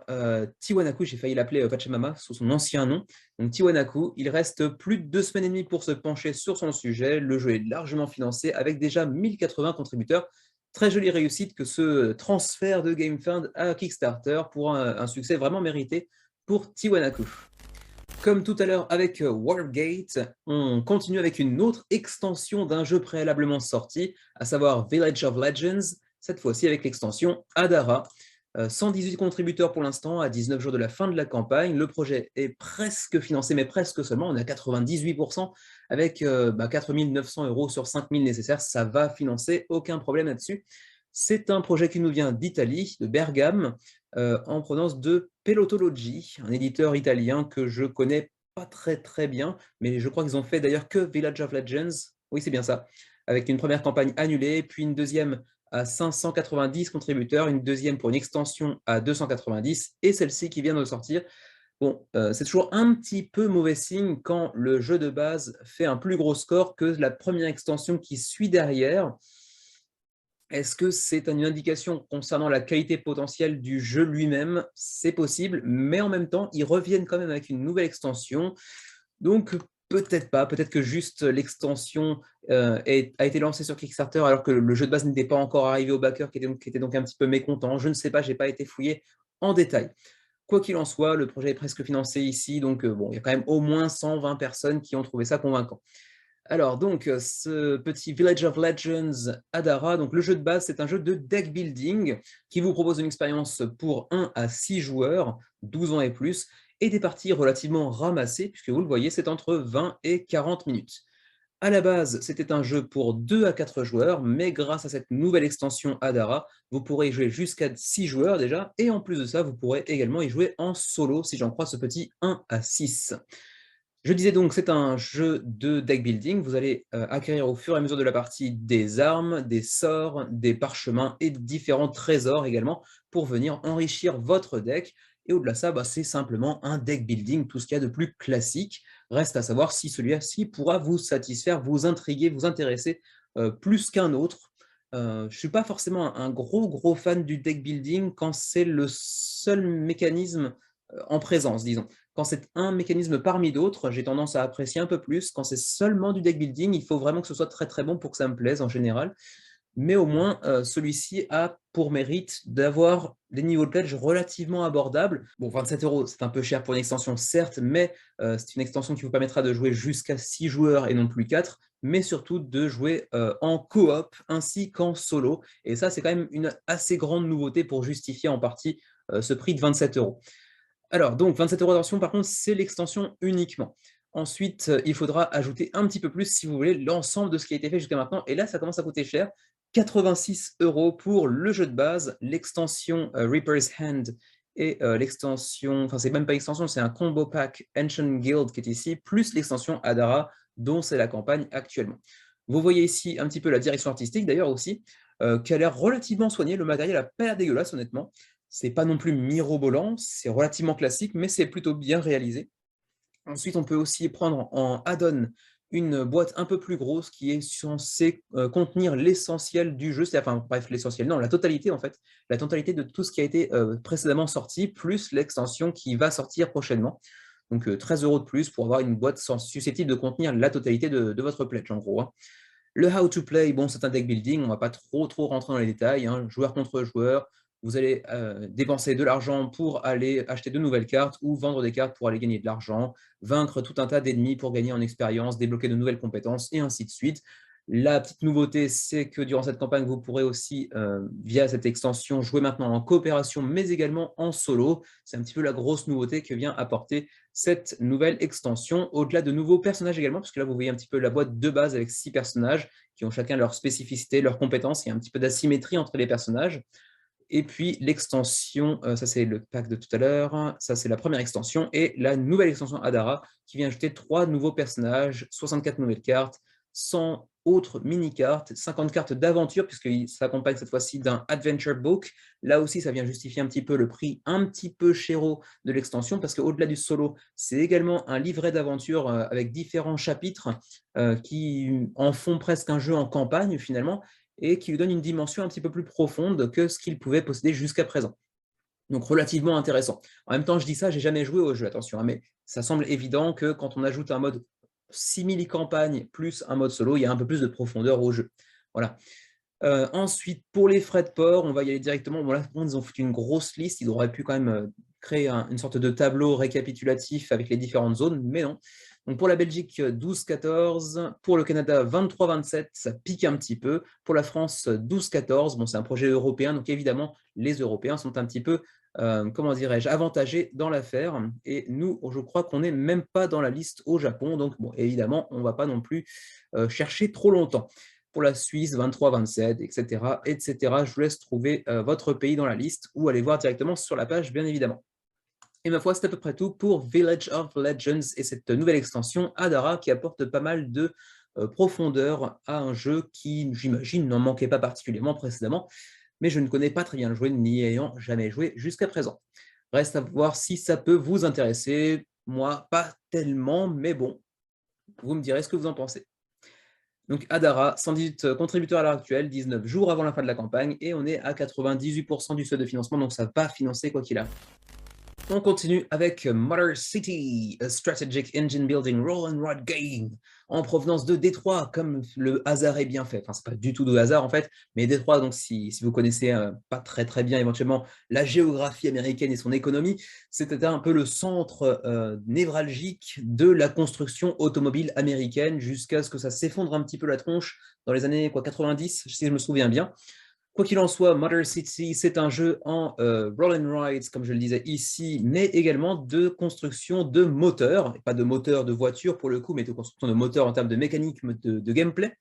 Tiwanaku. J'ai failli l'appeler Pachamama sous son ancien nom. Donc Tiwanaku, il reste plus de 2 semaines et demie pour se pencher sur son sujet. Le jeu est largement financé avec déjà 1080 contributeurs. Très jolie réussite que ce transfert de GameFund à Kickstarter pour un succès vraiment mérité pour Tiwanaku. Comme tout à l'heure avec Wargate, on continue avec une autre extension d'un jeu préalablement sorti, à savoir Village of Legends, cette fois-ci avec l'extension Adara. 118 contributeurs pour l'instant, à 19 jours de la fin de la campagne. Le projet est presque financé, mais presque seulement. On est à 98%, avec 4 900 € sur 5 000 nécessaires. Ça va financer, aucun problème là-dessus. C'est un projet qui nous vient d'Italie, de Bergame, en provenance de Pelotology, un éditeur italien que je connais pas très très bien, mais je crois qu'ils ont fait d'ailleurs que Village of Legends. Oui, c'est bien ça. Avec une première campagne annulée, puis une deuxième à 590 contributeurs, une deuxième pour une extension à 290, et celle-ci qui vient de sortir. Bon, c'est toujours un petit peu mauvais signe quand le jeu de base fait un plus gros score que la première extension qui suit derrière. Est-ce que c'est une indication concernant la qualité potentielle du jeu lui-même? C'est possible, mais en même temps, ils reviennent quand même avec une nouvelle extension. Donc, peut-être pas, peut-être que juste l'extension a été lancée sur Kickstarter alors que le jeu de base n'était pas encore arrivé au backer, qui était donc un petit peu mécontent. Je ne sais pas, je n'ai pas été fouillé en détail. Quoi qu'il en soit, le projet est presque financé ici, donc bon, il y a quand même au moins 120 personnes qui ont trouvé ça convaincant. Alors donc, ce petit Village of Legends Adara, donc le jeu de base, c'est un jeu de deck building qui vous propose une expérience pour 1 à 6 joueurs, 12 ans et plus, et des parties relativement ramassées, puisque vous le voyez, c'est entre 20 et 40 minutes. À la base, c'était un jeu pour 2 à 4 joueurs, mais grâce à cette nouvelle extension Hadara, vous pourrez y jouer jusqu'à 6 joueurs déjà, et en plus de ça, vous pourrez également y jouer en solo, si j'en crois ce petit 1 à 6. Je disais donc, c'est un jeu de deck building. Vous allez acquérir au fur et à mesure de la partie des armes, des sorts, des parchemins et différents trésors également pour venir enrichir votre deck. Et au-delà de ça, c'est simplement un deck building, tout ce qu'il y a de plus classique. Reste à savoir si celui-ci pourra vous satisfaire, vous intriguer, vous intéresser plus qu'un autre. Je ne suis pas forcément un gros fan du deck building quand c'est le seul mécanisme en présence, disons. Quand c'est un mécanisme parmi d'autres, j'ai tendance à apprécier un peu plus. Quand c'est seulement du deck building, il faut vraiment que ce soit très bon pour que ça me plaise en général. Mais au moins, celui-ci a pour mérite d'avoir des niveaux de pledge relativement abordables. Bon, 27 €, c'est un peu cher pour une extension, certes, mais c'est une extension qui vous permettra de jouer jusqu'à 6 joueurs et non plus 4, mais surtout de jouer en coop ainsi qu'en solo. Et ça, c'est quand même une assez grande nouveauté pour justifier en partie ce prix de 27 €. Alors, donc 27 € d'attention, par contre, c'est l'extension uniquement. Ensuite, il faudra ajouter un petit peu plus, si vous voulez, l'ensemble de ce qui a été fait jusqu'à maintenant. Et là, ça commence à coûter cher. 86 € pour le jeu de base, l'extension Reaper's Hand et l'extension, enfin, c'est même pas extension, c'est un combo pack Ancient Guild qui est ici, plus l'extension Hadara, dont c'est la campagne actuellement. Vous voyez ici un petit peu la direction artistique, d'ailleurs aussi, qui a l'air relativement soignée. Le matériel n'a pas l'air dégueulasse, honnêtement. C'est pas non plus mirobolant, c'est relativement classique, mais c'est plutôt bien réalisé. Ensuite, on peut aussi prendre en add-on une boîte un peu plus grosse qui est censée contenir l'essentiel du jeu, enfin bref, l'essentiel, non, la totalité en fait, la totalité de tout ce qui a été précédemment sorti, plus l'extension qui va sortir prochainement. Donc 13 € de plus pour avoir une boîte susceptible de contenir la totalité de votre pledge en gros, hein. Le how to play, bon, c'est un deck building, on ne va pas trop rentrer dans les détails, hein, joueur contre joueur. Vous allez dépenser de l'argent pour aller acheter de nouvelles cartes ou vendre des cartes pour aller gagner de l'argent, vaincre tout un tas d'ennemis pour gagner en expérience, débloquer de nouvelles compétences et ainsi de suite. La petite nouveauté, c'est que durant cette campagne, vous pourrez aussi, via cette extension, jouer maintenant en coopération, mais également en solo. C'est un petit peu la grosse nouveauté que vient apporter cette nouvelle extension, au-delà de nouveaux personnages également, parce que là, vous voyez un petit peu la boîte de base avec 6 personnages qui ont chacun leur spécificité, leurs compétences. Il y a un petit peu d'asymétrie entre les personnages. Et puis l'extension, ça c'est le pack de tout à l'heure, ça c'est la première extension, et la nouvelle extension Hadara qui vient ajouter 3 nouveaux personnages, 64 nouvelles cartes, 100 autres mini-cartes, 50 cartes d'aventure, puisqu'il s'accompagne cette fois-ci d'un Adventure Book. Là aussi, ça vient justifier un petit peu le prix un petit peu chéro de l'extension, parce qu'au-delà du solo, c'est également un livret d'aventure avec différents chapitres qui en font presque un jeu en campagne finalement, et qui lui donne une dimension un petit peu plus profonde que ce qu'il pouvait posséder jusqu'à présent. Donc relativement intéressant. En même temps, je dis ça, j'ai jamais joué au jeu, attention, hein, mais ça semble évident que quand on ajoute un mode simili-campagne plus un mode solo, il y a un peu plus de profondeur au jeu. Voilà. Ensuite, pour les frais de port, on va y aller directement. Bon, là, ils ont foutu une grosse liste. Ils auraient pu quand même créer une sorte de tableau récapitulatif avec les différentes zones, mais non. Donc pour la Belgique, 12-14. Pour le Canada, 23-27. Ça pique un petit peu. Pour la France, 12-14. Bon, c'est un projet européen, donc évidemment, les Européens sont un petit peu, comment dirais-je, avantagés dans l'affaire. Et nous, je crois qu'on n'est même pas dans la liste au Japon. Donc, bon, évidemment, on ne va pas non plus chercher trop longtemps. Pour la Suisse, 23-27, etc., etc. Je vous laisse trouver votre pays dans la liste ou aller voir directement sur la page, bien évidemment. Et ma foi, c'est à peu près tout pour Village of Legends et cette nouvelle extension Hadara qui apporte pas mal de profondeur à un jeu qui, j'imagine, n'en manquait pas particulièrement précédemment, mais je ne connais pas très bien le jeu, n'y ayant jamais joué jusqu'à présent. Reste à voir si ça peut vous intéresser. Moi, pas tellement, mais bon, vous me direz ce que vous en pensez. Donc Hadara, 118 contributeurs à l'heure actuelle, 19 jours avant la fin de la campagne, et on est à 98% du seuil de financement, donc ça va financer quoi qu'il arrive. On continue avec Mother City, a strategic engine building roll and ride game, en provenance de Détroit, comme le hasard est bien fait. Enfin, c'est pas du tout de hasard en fait, mais Détroit, donc si vous connaissez pas très bien éventuellement la géographie américaine et son économie, c'était un peu le centre névralgique de la construction automobile américaine jusqu'à ce que ça s'effondre un petit peu la tronche dans les années 90, si je me souviens bien. Quoi qu'il en soit, Motor City, c'est un jeu en roll and rides, comme je le disais ici, mais également de construction de moteurs, pas de moteurs de voiture pour le coup, mais de construction de moteurs en termes de mécanique, de gameplay,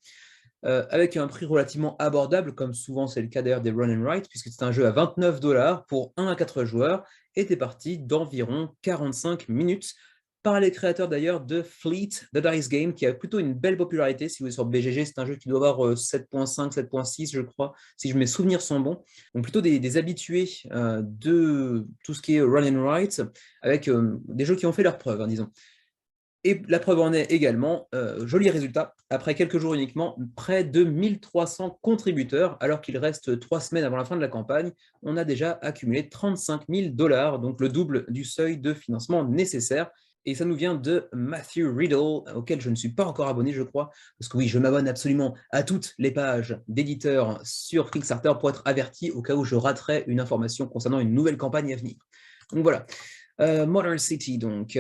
avec un prix relativement abordable, comme souvent c'est le cas d'ailleurs des Run and Ride, puisque c'est un jeu à 29 $ pour 1 à 4 joueurs, et des parties d'environ 45 minutes, par les créateurs d'ailleurs de Fleet, The Dice Game, qui a plutôt une belle popularité. Si vous êtes sur BGG, c'est un jeu qui doit avoir 7.5, 7.6, je crois, si mes souvenirs sont bons. Donc plutôt des habitués de tout ce qui est Run and Write, avec des jeux qui ont fait leurs preuves, hein, disons. Et la preuve en est également, joli résultat, après quelques jours uniquement, près de 1300 contributeurs, alors qu'il reste 3 semaines avant la fin de la campagne, on a déjà accumulé 35 000 $, donc le double du seuil de financement nécessaire. Et ça nous vient de Matthew Riddle, auquel je ne suis pas encore abonné, je crois, parce que oui, je m'abonne absolument à toutes les pages d'éditeurs sur Kickstarter pour être averti au cas où je raterais une information concernant une nouvelle campagne à venir. Donc voilà, Modern City, donc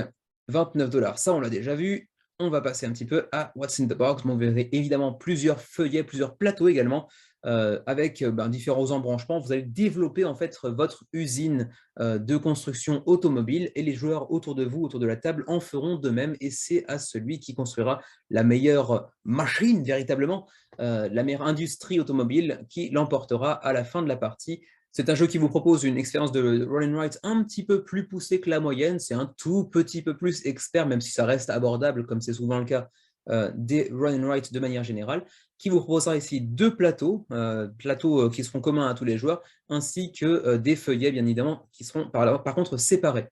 29 $, ça on l'a déjà vu. On va passer un petit peu à What's in the Box. Vous verrez évidemment plusieurs feuillets, plusieurs plateaux également, avec différents embranchements. Vous allez développer en fait votre usine de construction automobile et les joueurs autour de vous, autour de la table, en feront de même. Et c'est à celui qui construira la meilleure machine, véritablement, la meilleure industrie automobile, qui l'emportera à la fin de la partie. C'est un jeu qui vous propose une expérience de roll and write un petit peu plus poussée que la moyenne. C'est un tout petit peu plus expert, même si ça reste abordable, comme c'est souvent le cas des roll and write de manière générale, qui vous proposera ici 2 plateaux, qui seront communs à tous les joueurs, ainsi que des feuillets, bien évidemment, qui seront par contre séparés,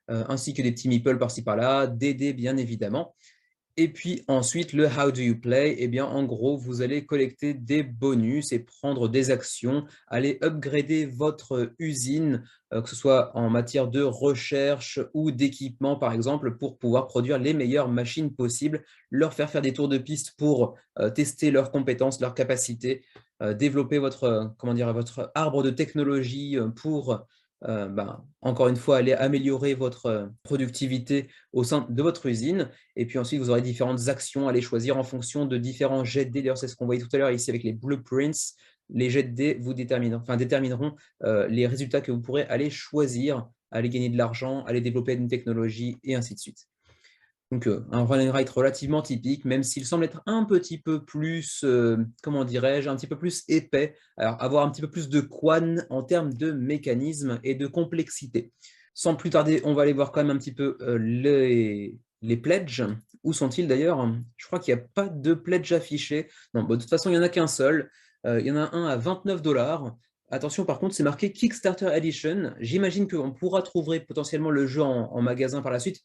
ainsi que des petits meeples par-ci par-là, des dés, bien évidemment. Et puis ensuite, le How do you play? Eh bien, en gros, vous allez collecter des bonus et prendre des actions, aller upgrader votre usine, que ce soit en matière de recherche ou d'équipement, par exemple, pour pouvoir produire les meilleures machines possibles, leur faire des tours de piste pour tester leurs compétences, leurs capacités, développer votre arbre de technologie pour encore une fois, aller améliorer votre productivité au sein de votre usine. Et puis ensuite, vous aurez différentes actions à aller choisir en fonction de différents jets de dés. D'ailleurs, c'est ce qu'on voyait tout à l'heure ici avec les blueprints. Les jets de dés vous détermineront les résultats que vous pourrez aller choisir, aller gagner de l'argent, aller développer une technologie et ainsi de suite. Donc un run and write relativement typique, même s'il semble être un petit peu plus, comment dirais-je, un petit peu plus épais, alors avoir un petit peu plus de quan en termes de mécanisme et de complexité. Sans plus tarder, on va aller voir quand même un petit peu les pledges. Où sont-ils d'ailleurs? Je crois qu'il n'y a pas de pledge affiché. Non, bon, de toute façon, il n'y en a qu'un seul. Il y en a un à 29 $. Attention, par contre, c'est marqué Kickstarter Edition. J'imagine qu'on pourra trouver potentiellement le jeu en magasin par la suite.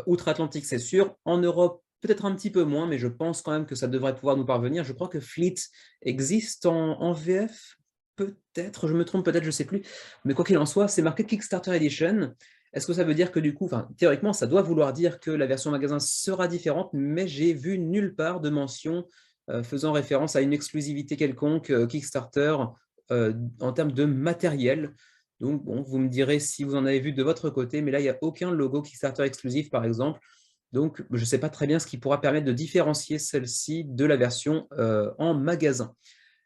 Outre-Atlantique, c'est sûr. En Europe, peut-être un petit peu moins, mais je pense quand même que ça devrait pouvoir nous parvenir. Je crois que Fleet existe en VF, peut-être, je me trompe, peut-être, je ne sais plus. Mais quoi qu'il en soit, c'est marqué Kickstarter Edition. Est-ce que ça veut dire que du coup, théoriquement, ça doit vouloir dire que la version magasin sera différente, mais j'ai vu nulle part de mention faisant référence à une exclusivité quelconque Kickstarter en termes de matériel. Donc, bon, vous me direz si vous en avez vu de votre côté, mais là, il n'y a aucun logo Kickstarter exclusif, par exemple. Donc, je ne sais pas très bien ce qui pourra permettre de différencier celle-ci de la version en magasin.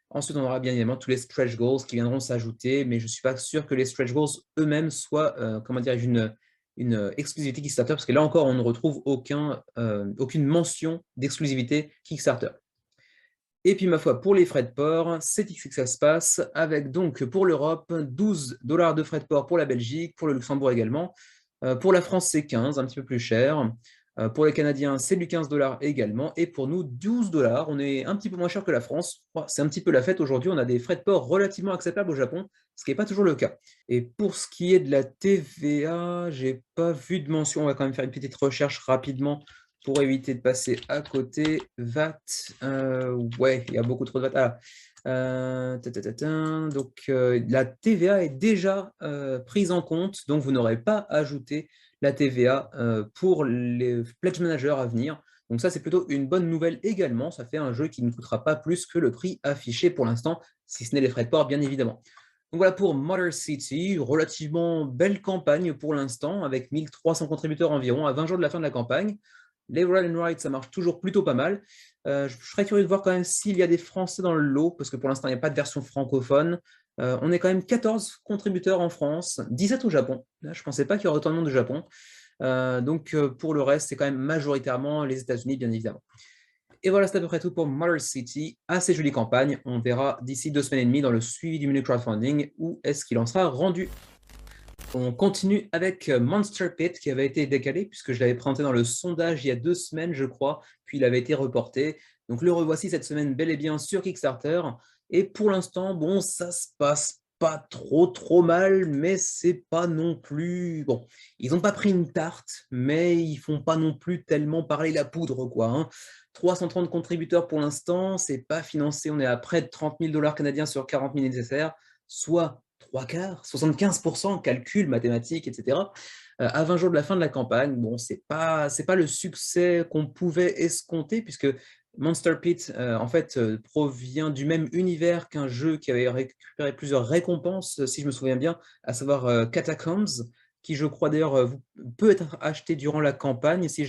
Ensuite, on aura bien évidemment tous les stretch goals qui viendront s'ajouter, mais je ne suis pas sûr que les stretch goals eux-mêmes soient, comment dire, une exclusivité Kickstarter, parce que là encore, on ne retrouve aucune mention d'exclusivité Kickstarter. Et puis, ma foi, pour les frais de port, c'est ici que ça se passe, avec donc pour l'Europe, 12 $ de frais de port pour la Belgique, pour le Luxembourg également. Pour la France, c'est 15, un petit peu plus cher. Pour les Canadiens, c'est du 15 $ également. Et pour nous, 12 $. On est un petit peu moins cher que la France. C'est un petit peu la fête aujourd'hui. On a des frais de port relativement acceptables au Japon, ce qui n'est pas toujours le cas. Et pour ce qui est de la TVA, je n'ai pas vu de mention. On va quand même faire une petite recherche rapidement pour éviter de passer à côté. VAT, ouais, il y a beaucoup trop de VAT. Donc, la TVA est déjà prise en compte, donc vous n'aurez pas ajouté la TVA pour les pledge managers à venir. Donc ça, c'est plutôt une bonne nouvelle également. Ça fait un jeu qui ne coûtera pas plus que le prix affiché pour l'instant, si ce n'est les frais de port, bien évidemment. Donc voilà pour Motor City, relativement belle campagne pour l'instant, avec 1300 contributeurs environ à 20 jours de la fin de la campagne. Les roll and ride, ça marche toujours plutôt pas mal. Je serais curieux de voir quand même s'il y a des Français dans le lot, parce que pour l'instant, il n'y a pas de version francophone. On est quand même 14 contributeurs en France, 17 au Japon. Là, je ne pensais pas qu'il y aurait autant de monde au Japon. Donc, pour le reste, c'est quand même majoritairement les États-Unis, bien évidemment. Et voilà, c'est à peu près tout pour Motor City. Assez jolie campagne. On verra d'ici 2 semaines et demie dans le suivi du menu crowdfunding où est-ce qu'il en sera rendu. On continue avec Monster Pit qui avait été décalé puisque je l'avais présenté dans le sondage il y a 2 semaines, je crois, puis il avait été reporté. Donc le revoici cette semaine bel et bien sur Kickstarter. Et pour l'instant, bon, ça se passe pas trop mal, mais c'est pas non plus... Bon, ils n'ont pas pris une tarte, mais ils font pas non plus tellement parler la poudre, quoi. Hein. 330 contributeurs pour l'instant, c'est pas financé, on est à près de 30 000 $ canadiens sur 40 000 nécessaires, soit 3/4, 75%, calcul, mathématiques, etc. À 20 jours de la fin de la campagne, bon, c'est pas le succès qu'on pouvait escompter, puisque Monster Pit, en fait, provient du même univers qu'un jeu qui avait récupéré plusieurs récompenses, si je me souviens bien, à savoir Catacombs, qui, je crois d'ailleurs, peut être acheté durant la campagne. Si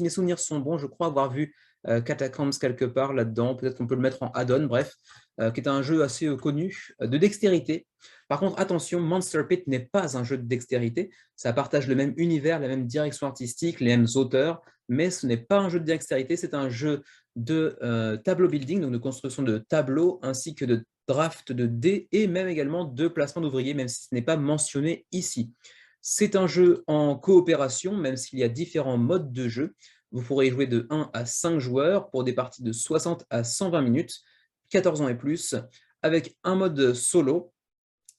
mes souvenirs sont bons, je crois avoir vu Catacombs quelque part là-dedans. Peut-être qu'on peut le mettre en add-on, bref, qui est un jeu assez connu de dextérité. Par contre, attention, Monster Pit n'est pas un jeu de dextérité. Ça partage le même univers, la même direction artistique, les mêmes auteurs, mais ce n'est pas un jeu de dextérité, c'est un jeu de tableau building, donc de construction de tableaux, ainsi que de draft de dés, et même également de placement d'ouvriers, même si ce n'est pas mentionné ici. C'est un jeu en coopération, même s'il y a différents modes de jeu. Vous pourrez jouer de 1 à 5 joueurs pour des parties de 60 à 120 minutes, 14 ans et plus, avec un mode solo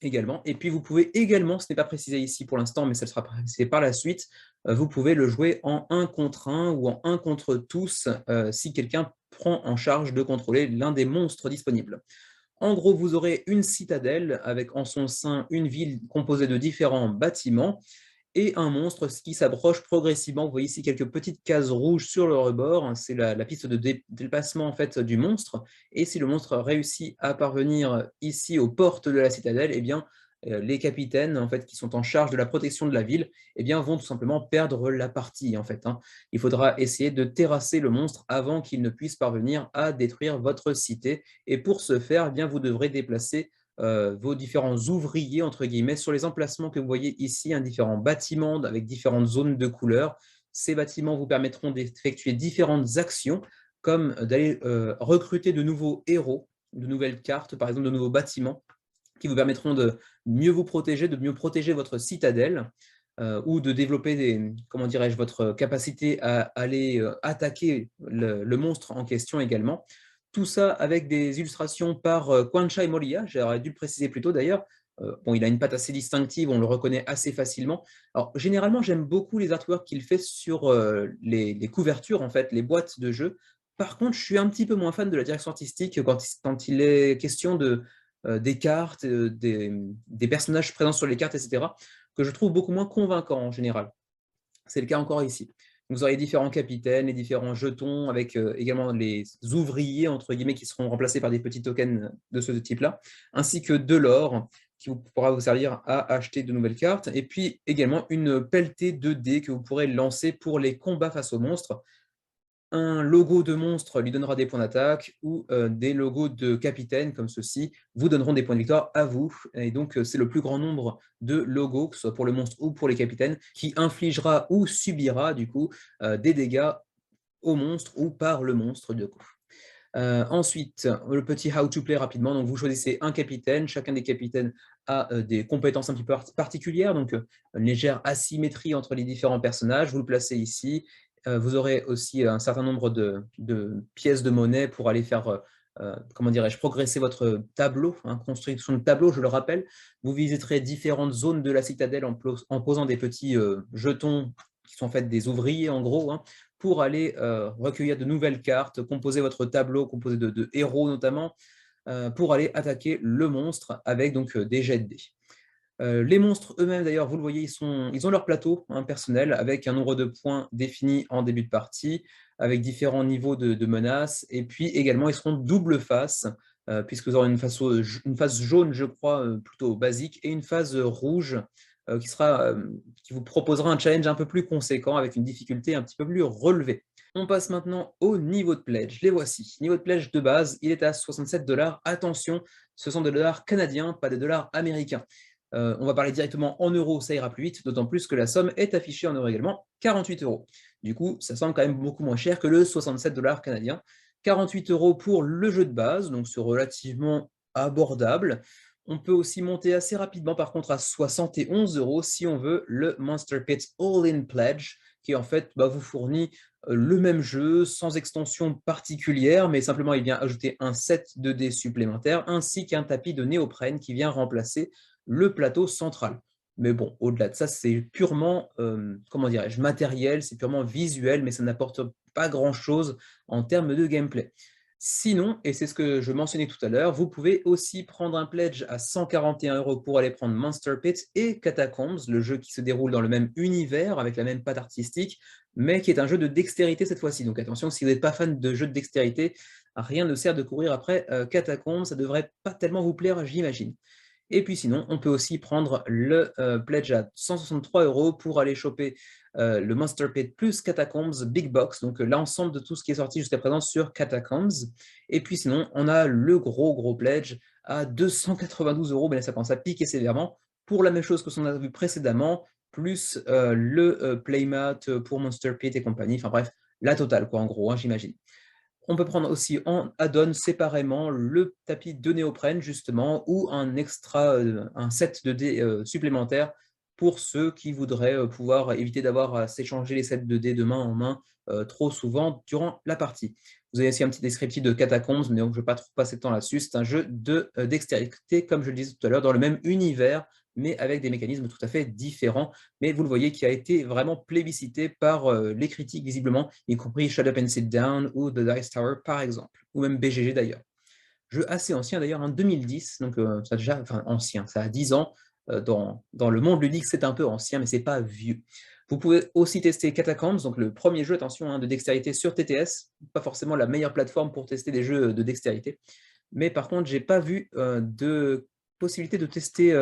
également. Et puis vous pouvez également, ce n'est pas précisé ici pour l'instant, mais ça sera précisé par la suite, vous pouvez le jouer en 1 contre 1 ou en 1 contre tous si quelqu'un prend en charge de contrôler l'un des monstres disponibles. En gros, vous aurez une citadelle avec en son sein une ville composée de différents bâtiments et un monstre qui s'approche progressivement. Vous voyez ici quelques petites cases rouges sur le rebord, c'est la piste de déplacement en fait, du monstre, et si le monstre réussit à parvenir ici aux portes de la citadelle, eh bien, les capitaines en fait, qui sont en charge de la protection de la ville eh bien, vont tout simplement perdre la partie. En fait, hein. Il faudra essayer de terrasser le monstre avant qu'il ne puisse parvenir à détruire votre cité, et pour ce faire, eh bien, vous devrez déplacer vos différents ouvriers, entre guillemets, sur les emplacements que vous voyez ici, différents bâtiments avec différentes zones de couleurs. Ces bâtiments vous permettront d'effectuer différentes actions, comme d'aller recruter de nouveaux héros, de nouvelles cartes, par exemple de nouveaux bâtiments, qui vous permettront de mieux vous protéger, de mieux protéger votre citadelle, ou de développer comment dirais-je, votre capacité à aller attaquer le monstre en question également. Tout ça avec des illustrations par Kwanchai Moriya, j'aurais dû le préciser plus tôt d'ailleurs. Bon, il a une patte assez distinctive, on le reconnaît assez facilement. Alors, généralement, j'aime beaucoup les artworks qu'il fait sur les couvertures, en fait, les boîtes de jeu. Par contre, je suis un petit peu moins fan de la direction artistique quand il est question des cartes, des personnages présents sur les cartes, etc., que je trouve beaucoup moins convaincant en général. C'est le cas encore ici. Vous aurez différents capitaines, les différents jetons, avec également les ouvriers, entre guillemets, qui seront remplacés par des petits tokens de ce type-là, ainsi que de l'or, qui pourra vous servir à acheter de nouvelles cartes, et puis également une pelletée de dés que vous pourrez lancer pour les combats face aux monstres. Un logo de monstre lui donnera des points d'attaque, ou des logos de capitaine comme ceci vous donneront des points de victoire à vous. Et donc, c'est le plus grand nombre de logos, que ce soit pour le monstre ou pour les capitaines, qui infligera ou subira du coup des dégâts au monstre ou par le monstre de coup. Ensuite, le petit how to play rapidement. Donc, vous choisissez un capitaine. Chacun des capitaines a des compétences un petit peu particulières, donc une légère asymétrie entre les différents personnages. Vous le placez ici. Vous aurez aussi un certain nombre de pièces de monnaie pour aller faire, comment dirais-je, progresser votre tableau, hein, construction de tableau, je le rappelle. Vous visiterez différentes zones de la citadelle en posant des petits jetons qui sont en fait des ouvriers en gros, hein, pour aller recueillir de nouvelles cartes, composer votre tableau, composé de héros notamment, pour aller attaquer le monstre avec donc des jets de dés. Les monstres eux-mêmes, d'ailleurs, vous le voyez, ils ont leur plateau personnel avec un nombre de points défini en début de partie, avec différents niveaux de menaces, et puis également, ils seront double face, puisque vous aurez une face jaune, je crois, plutôt basique, et une phase rouge qui vous proposera un challenge un peu plus conséquent, avec une difficulté un petit peu plus relevée. On passe maintenant au niveau de pledge. Les voici. Niveau de pledge de base, il est à 67 $. Attention, ce sont des dollars canadiens, pas des dollars américains. On va parler directement en euros, ça ira plus vite, d'autant plus que la somme est affichée en euros également, 48 €. Du coup, ça semble quand même beaucoup moins cher que le 67 $ canadiens. 48 € pour le jeu de base, donc c'est relativement abordable. On peut aussi monter assez rapidement, par contre, à 71 € si on veut le Monster Pit All-in Pledge, qui en fait vous fournit le même jeu, sans extension particulière, mais simplement il vient ajouter un set de dés supplémentaires, ainsi qu'un tapis de néoprène qui vient remplacer le plateau central. Mais bon, au-delà de ça, c'est purement, comment dirais-je, matériel, c'est purement visuel, mais ça n'apporte pas grand-chose en termes de gameplay. Sinon, et c'est ce que je mentionnais tout à l'heure, vous pouvez aussi prendre un pledge à 141 € pour aller prendre Monster Pit et Catacombs, le jeu qui se déroule dans le même univers, avec la même patte artistique, mais qui est un jeu de dextérité cette fois-ci. Donc attention, si vous n'êtes pas fan de jeux de dextérité, rien ne sert de courir après Catacombs, ça ne devrait pas tellement vous plaire, j'imagine. Et puis sinon, on peut aussi prendre le pledge à 163 € pour aller choper le Monster Pit plus Catacombs Big Box, donc l'ensemble de tout ce qui est sorti jusqu'à présent sur Catacombs. Et puis sinon, on a le gros pledge à 292 €, mais là ça commence à piquer sévèrement, pour la même chose que ce qu'on a vu précédemment, plus le playmat pour Monster Pit et compagnie, enfin bref, la totale quoi en gros, hein, j'imagine. On peut prendre aussi en add-on séparément le tapis de néoprène justement ou un extra, un set de dés supplémentaire pour ceux qui voudraient pouvoir éviter d'avoir à s'échanger les sets de dés de main en main trop souvent durant la partie. Vous avez aussi un petit descriptif de Catacombs, mais donc je ne vais pas trop passer de temps là-dessus. C'est un jeu de dextérité, comme je le disais tout à l'heure, dans le même univers, mais avec des mécanismes tout à fait différents. Mais vous le voyez, qui a été vraiment plébiscité par les critiques, visiblement, y compris Shut Up and Sit Down ou The Dice Tower, par exemple, ou même BGG d'ailleurs. Jeu assez ancien d'ailleurs, en 2010, donc ça a déjà, enfin ancien, ça a 10 ans. Dans le monde ludique, c'est un peu ancien, mais c'est pas vieux. Vous pouvez aussi tester Catacombs, donc le premier jeu, attention, hein, de dextérité sur TTS, pas forcément la meilleure plateforme pour tester des jeux de dextérité, mais par contre, j'ai pas vu de possibilité de tester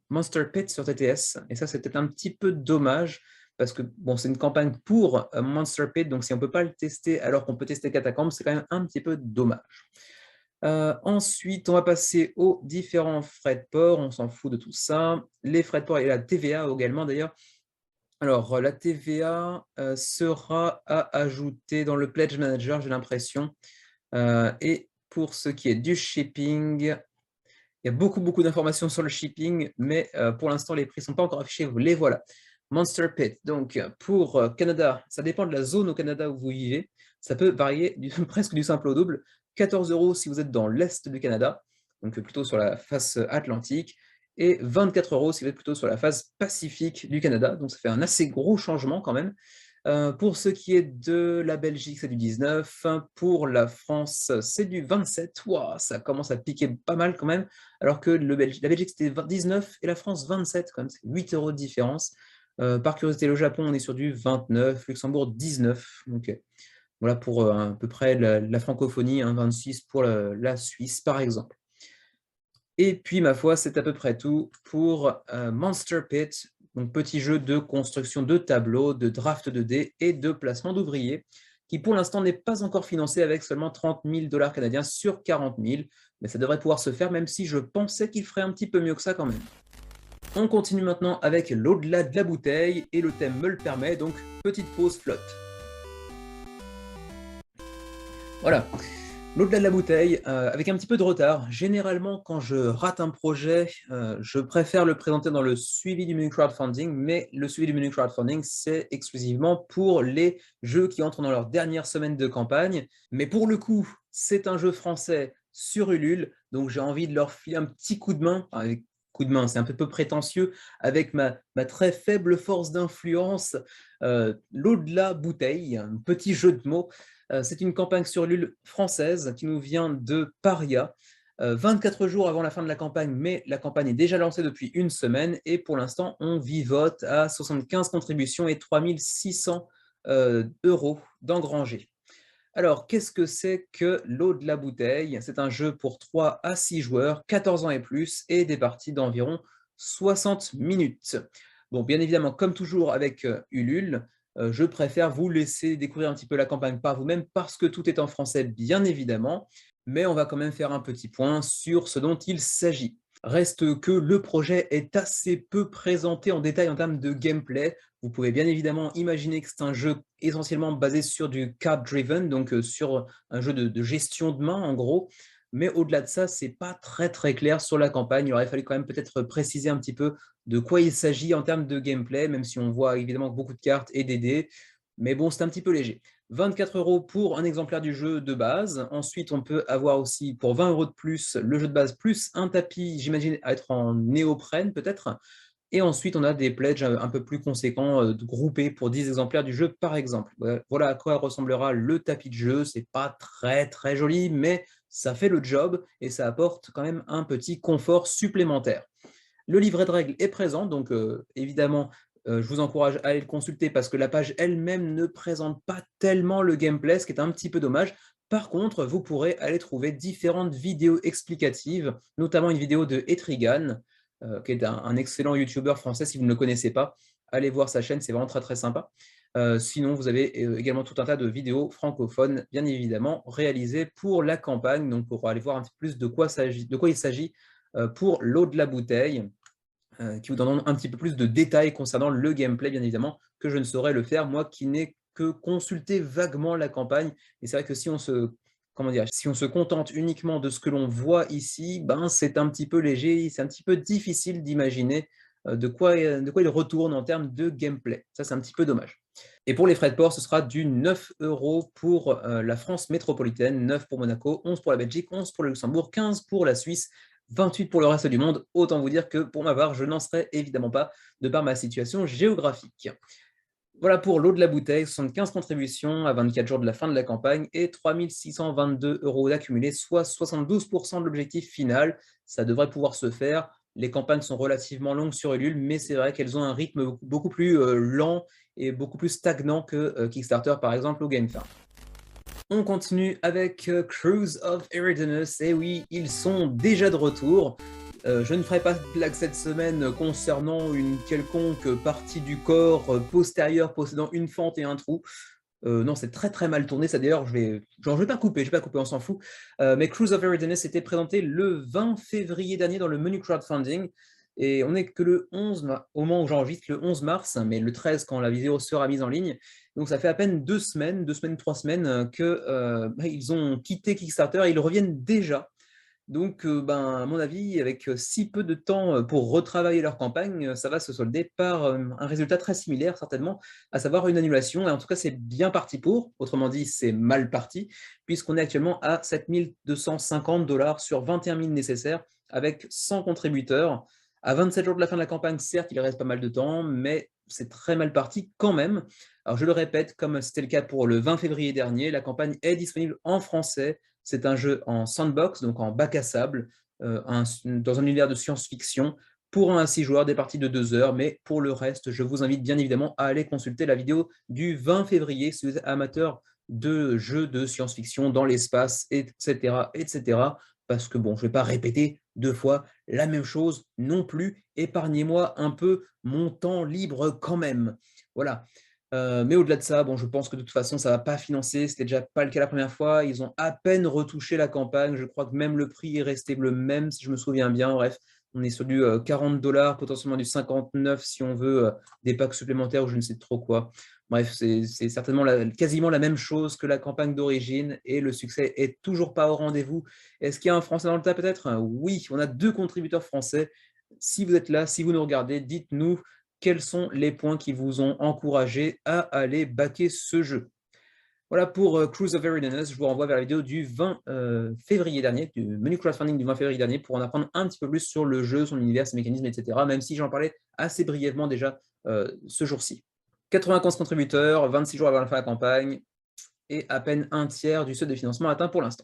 Monster Pit sur TTS, et ça, c'est peut-être un petit peu dommage, parce que bon, c'est une campagne pour Monster Pit, donc si on ne peut pas le tester alors qu'on peut tester Catacombs, c'est quand même un petit peu dommage. Ensuite, on va passer aux différents frais de port, on s'en fout de tout ça. Les frais de port et la TVA également d'ailleurs. Alors, la TVA sera à ajouter dans le Pledge Manager, j'ai l'impression. Et pour ce qui est du shipping, il y a beaucoup d'informations sur le shipping, mais pour l'instant, les prix ne sont pas encore affichés, les voilà. Monster Pit, donc pour Canada, ça dépend de la zone au Canada où vous vivez, ça peut varier presque du simple au double. 14 € si vous êtes dans l'est du Canada, donc plutôt sur la face atlantique, et 24 € si vous êtes plutôt sur la face pacifique du Canada, donc ça fait un assez gros changement quand même. Pour ce qui est de la Belgique, c'est du 19. Pour la France, c'est du 27. Wow, ça commence à piquer pas mal quand même, alors que la Belgique, c'était 19 et la France, 27. Quand même, c'est 8 € de différence. Par curiosité, le Japon, on est sur du 29. Luxembourg, 19. Donc, voilà pour à peu près la francophonie, 26 pour la Suisse, par exemple. Et puis, ma foi, c'est à peu près tout pour Monster Pit, donc petit jeu de construction de tableaux, de draft de dés et de placement d'ouvriers, qui pour l'instant n'est pas encore financé avec seulement 30 000 $ canadiens sur 40 000, mais ça devrait pouvoir se faire, même si je pensais qu'il ferait un petit peu mieux que ça quand même. On continue maintenant avec l'au-delà de la bouteille, et le thème me le permet, donc petite pause flotte. Voilà. L'au-delà de la bouteille, avec un petit peu de retard. Généralement, quand je rate un projet, je préfère le présenter dans le suivi du menu crowdfunding, mais le suivi du menu crowdfunding, c'est exclusivement pour les jeux qui entrent dans leur dernière semaine de campagne. Mais pour le coup, c'est un jeu français sur Ulule, donc j'ai envie de leur filer un petit coup de main, enfin, avec coup de main, c'est un peu prétentieux, avec ma très faible force d'influence, l'au-delà bouteille, un petit jeu de mots. C'est une campagne sur Ulule française qui nous vient de Paria, 24 jours avant la fin de la campagne, mais la campagne est déjà lancée depuis une semaine et pour l'instant, on vivote à 75 contributions et 3 600 € d'engrangés. Alors, qu'est-ce que c'est que l'eau de la bouteille? C'est un jeu pour 3 à 6 joueurs, 14 ans et plus, et des parties d'environ 60 minutes. Bon, bien évidemment, comme toujours avec Ulule, je préfère vous laisser découvrir un petit peu la campagne par vous-même parce que tout est en français, bien évidemment, mais on va quand même faire un petit point sur ce dont il s'agit. Reste que le projet est assez peu présenté en détail en termes de gameplay. Vous pouvez bien évidemment imaginer que c'est un jeu essentiellement basé sur du card driven, donc sur un jeu de gestion de main en gros. Mais au-delà de ça, c'est pas très très clair sur la campagne. Il aurait fallu quand même peut-être préciser un petit peu de quoi il s'agit en termes de gameplay, même si on voit évidemment beaucoup de cartes et des dés. Mais bon, c'est un petit peu léger. 24 € pour un exemplaire du jeu de base. Ensuite, on peut avoir aussi pour 20 € de plus le jeu de base plus un tapis, j'imagine à être en néoprène peut-être. Et ensuite, on a des pledges un peu plus conséquents groupés pour 10 exemplaires du jeu par exemple. Voilà à quoi ressemblera le tapis de jeu. C'est pas très très joli, mais ça fait le job et ça apporte quand même un petit confort supplémentaire. Le livret de règles est présent, donc évidemment, je vous encourage à aller le consulter parce que la page elle-même ne présente pas tellement le gameplay, ce qui est un petit peu dommage. Par contre, vous pourrez aller trouver différentes vidéos explicatives, notamment une vidéo de Etrigan, qui est un excellent YouTuber français, si vous ne le connaissez pas. Allez voir sa chaîne, c'est vraiment très très sympa. Sinon, vous avez également tout un tas de vidéos francophones, bien évidemment, réalisées pour la campagne, donc pour aller voir un petit peu plus de quoi il s'agit pour l'eau de la bouteille, qui vous donneront un petit peu plus de détails concernant le gameplay, bien évidemment, que je ne saurais le faire, moi qui n'ai que consulté vaguement la campagne. Et c'est vrai que si on se, comment dire, si on se contente uniquement de ce que l'on voit ici, ben c'est un petit peu léger, c'est un petit peu difficile d'imaginer de quoi il retourne en termes de gameplay. Ça, c'est un petit peu dommage. Et pour les frais de port, ce sera du 9 € pour la France métropolitaine, 9 pour Monaco, 11 pour la Belgique, 11 pour le Luxembourg, 15 pour la Suisse, 28 pour le reste du monde. Autant vous dire que pour ma part, je n'en serais évidemment pas de par ma situation géographique. Voilà pour l'eau de la bouteille, 75 contributions à 24 jours de la fin de la campagne et 3 622 € d'accumulés, soit 72% de l'objectif final. Ça devrait pouvoir se faire. Les campagnes sont relativement longues sur Ulule, mais c'est vrai qu'elles ont un rythme beaucoup plus lent et beaucoup plus stagnant que Kickstarter, par exemple, ou GameFAQ. On continue avec Cruise of Eridanus. Et oui, ils sont déjà de retour. Je ne ferai pas de blague cette semaine concernant une quelconque partie du corps postérieure possédant une fente et un trou. Non, c'est très très mal tourné. Ça d'ailleurs, je vais pas couper, on s'en fout. Mais Cruise of Eridanus était présenté le 20 février dernier dans le menu crowdfunding. Et on n'est que le 11, au moment où j'enregistre, le 11 mars, mais le 13 quand la vidéo sera mise en ligne. Donc ça fait à peine 3 semaines qu'ils ont quitté Kickstarter et ils reviennent déjà. Donc, à mon avis, avec si peu de temps pour retravailler leur campagne, ça va se solder par un résultat très similaire, certainement, à savoir une annulation. Et en tout cas, c'est bien parti pour. Autrement dit, c'est mal parti, puisqu'on est actuellement à 7 250 $ sur 21 000 nécessaires, avec 100 contributeurs. À 27 jours de la fin de la campagne, certes, il reste pas mal de temps, mais c'est très mal parti quand même. Alors, je le répète, comme c'était le cas pour le 20 février dernier, la campagne est disponible en français. C'est un jeu en sandbox, donc en bac à sable, dans un univers de science-fiction, pour un à 6 joueurs, des parties de 2 heures, mais pour le reste, je vous invite bien évidemment à aller consulter la vidéo du 20 février si vous êtes amateur de jeux de science-fiction dans l'espace, etc., etc., parce que bon, je ne vais pas répéter 2 fois la même chose non plus, épargnez-moi un peu mon temps libre quand même. Voilà. Mais au-delà de ça, bon, je pense que de toute façon, ça ne va pas financer. C'était déjà pas le cas la première fois. Ils ont à peine retouché la campagne. Je crois que même le prix est resté le même, si je me souviens bien. Bref, on est sur du 40 $, potentiellement du 59 si on veut des packs supplémentaires ou je ne sais trop quoi. Bref, c'est certainement quasiment la même chose que la campagne d'origine et le succès est toujours pas au rendez-vous. Est-ce qu'il y a un Français dans le tas peut-être? Oui, on a 2 contributeurs français. Si vous êtes là, si vous nous regardez, dites-nous quels sont les points qui vous ont encouragé à aller backer ce jeu. Voilà pour Cruise of Eridanus. Je vous renvoie vers la vidéo du 20 février dernier, du menu crowdfunding du 20 février dernier, pour en apprendre un petit peu plus sur le jeu, son univers, ses mécanismes, etc. Même si j'en parlais assez brièvement déjà ce jour-ci. 95 contributeurs, 26 jours avant la fin de la campagne, et à peine un tiers du seuil de financement atteint pour l'instant.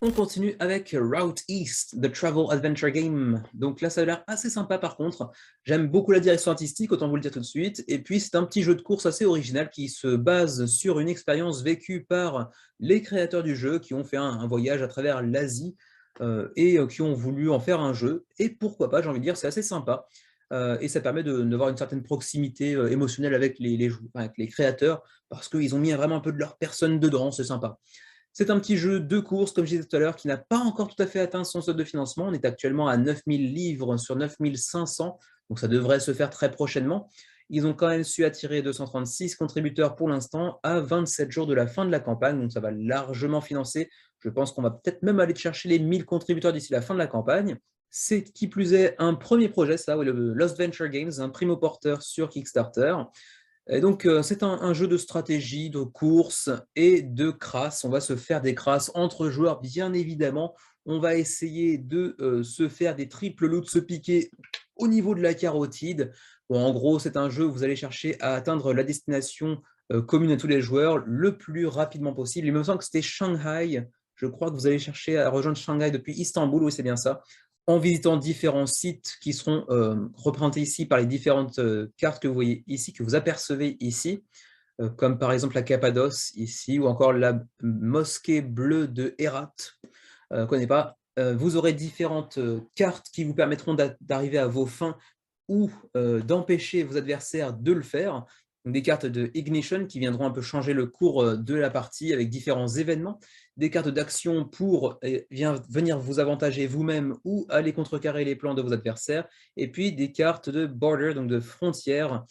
On continue avec Route East, The Travel Adventure Game. Donc là, ça a l'air assez sympa par contre. J'aime beaucoup la direction artistique, autant vous le dire tout de suite. Et puis, c'est un petit jeu de course assez original qui se base sur une expérience vécue par les créateurs du jeu qui ont fait un voyage à travers l'Asie et qui ont voulu en faire un jeu. Et pourquoi pas, j'ai envie de dire, c'est assez sympa. et ça permet d'avoir une certaine proximité émotionnelle avec avec les créateurs, parce qu'ils ont mis vraiment un peu de leur personne dedans, c'est sympa. C'est un petit jeu de course, comme je disais tout à l'heure, qui n'a pas encore tout à fait atteint son seuil de financement. On est actuellement à 9000 livres sur 9500, donc ça devrait se faire très prochainement. Ils ont quand même su attirer 236 contributeurs pour l'instant à 27 jours de la fin de la campagne, donc ça va largement financer. Je pense qu'on va peut-être même aller chercher les 1000 contributeurs d'ici la fin de la campagne. C'est qui plus est un premier projet, ça, oui, le Lost Venture Games, un primo-porteur sur Kickstarter. Et donc, c'est un jeu de stratégie, de course et de crasse. On va se faire des crasses entre joueurs, bien évidemment. On va essayer de se faire des triple loots, se piquer au niveau de la carotide. Bon, en gros, c'est un jeu où vous allez chercher à atteindre la destination commune à tous les joueurs le plus rapidement possible. Il me semble que c'était Shanghai. Je crois que vous allez chercher à rejoindre Shanghai depuis Istanbul, oui, c'est bien ça, en visitant différents sites qui seront représentés ici par les différentes cartes que vous voyez ici, que vous apercevez ici, comme par exemple la Cappadoce ici, ou encore la mosquée bleue de Hérat, je ne connais pas. Vous aurez différentes cartes qui vous permettront d'arriver à vos fins ou d'empêcher vos adversaires de le faire. Donc, des cartes de Ignition qui viendront un peu changer le cours de la partie avec différents événements, des cartes d'action pour venir vous avantager vous-même ou aller contrecarrer les plans de vos adversaires, et puis des cartes de Border, donc de frontières,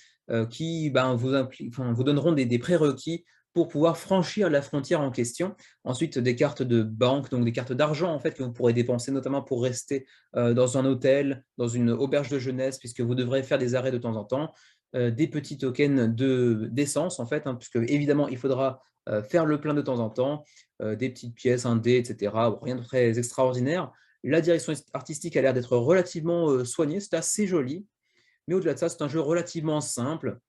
qui vous donneront des prérequis pour pouvoir franchir la frontière en question. Ensuite, des cartes de banque, donc des cartes d'argent en fait, que vous pourrez dépenser notamment pour rester dans un hôtel, dans une auberge de jeunesse, puisque vous devrez faire des arrêts de temps en temps, des petits tokens d'essence, en fait, hein, puisque évidemment, il faudra faire le plein de temps en temps, des petites pièces, un dé, etc. Bon, rien de très extraordinaire. La direction artistique a l'air d'être relativement soignée, c'est assez joli, mais au-delà de ça, c'est un jeu relativement simple.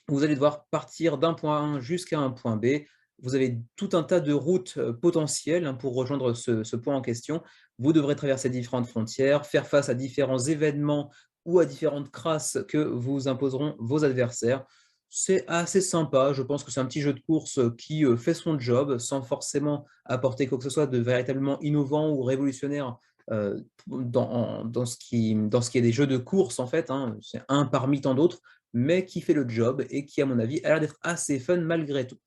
Vous allez devoir partir d'un point A jusqu'à un point B. Vous avez tout un tas de routes potentielles hein, pour rejoindre ce point en question. Vous devrez traverser différentes frontières, faire face à différents événements ou à différentes crasses que vous imposeront vos adversaires. C'est assez sympa, je pense que c'est un petit jeu de course qui fait son job sans forcément apporter quoi que ce soit de véritablement innovant ou révolutionnaire dans ce qui est des jeux de course en fait, hein. C'est un parmi tant d'autres, mais qui fait le job et qui, à mon avis, a l'air d'être assez fun malgré tout.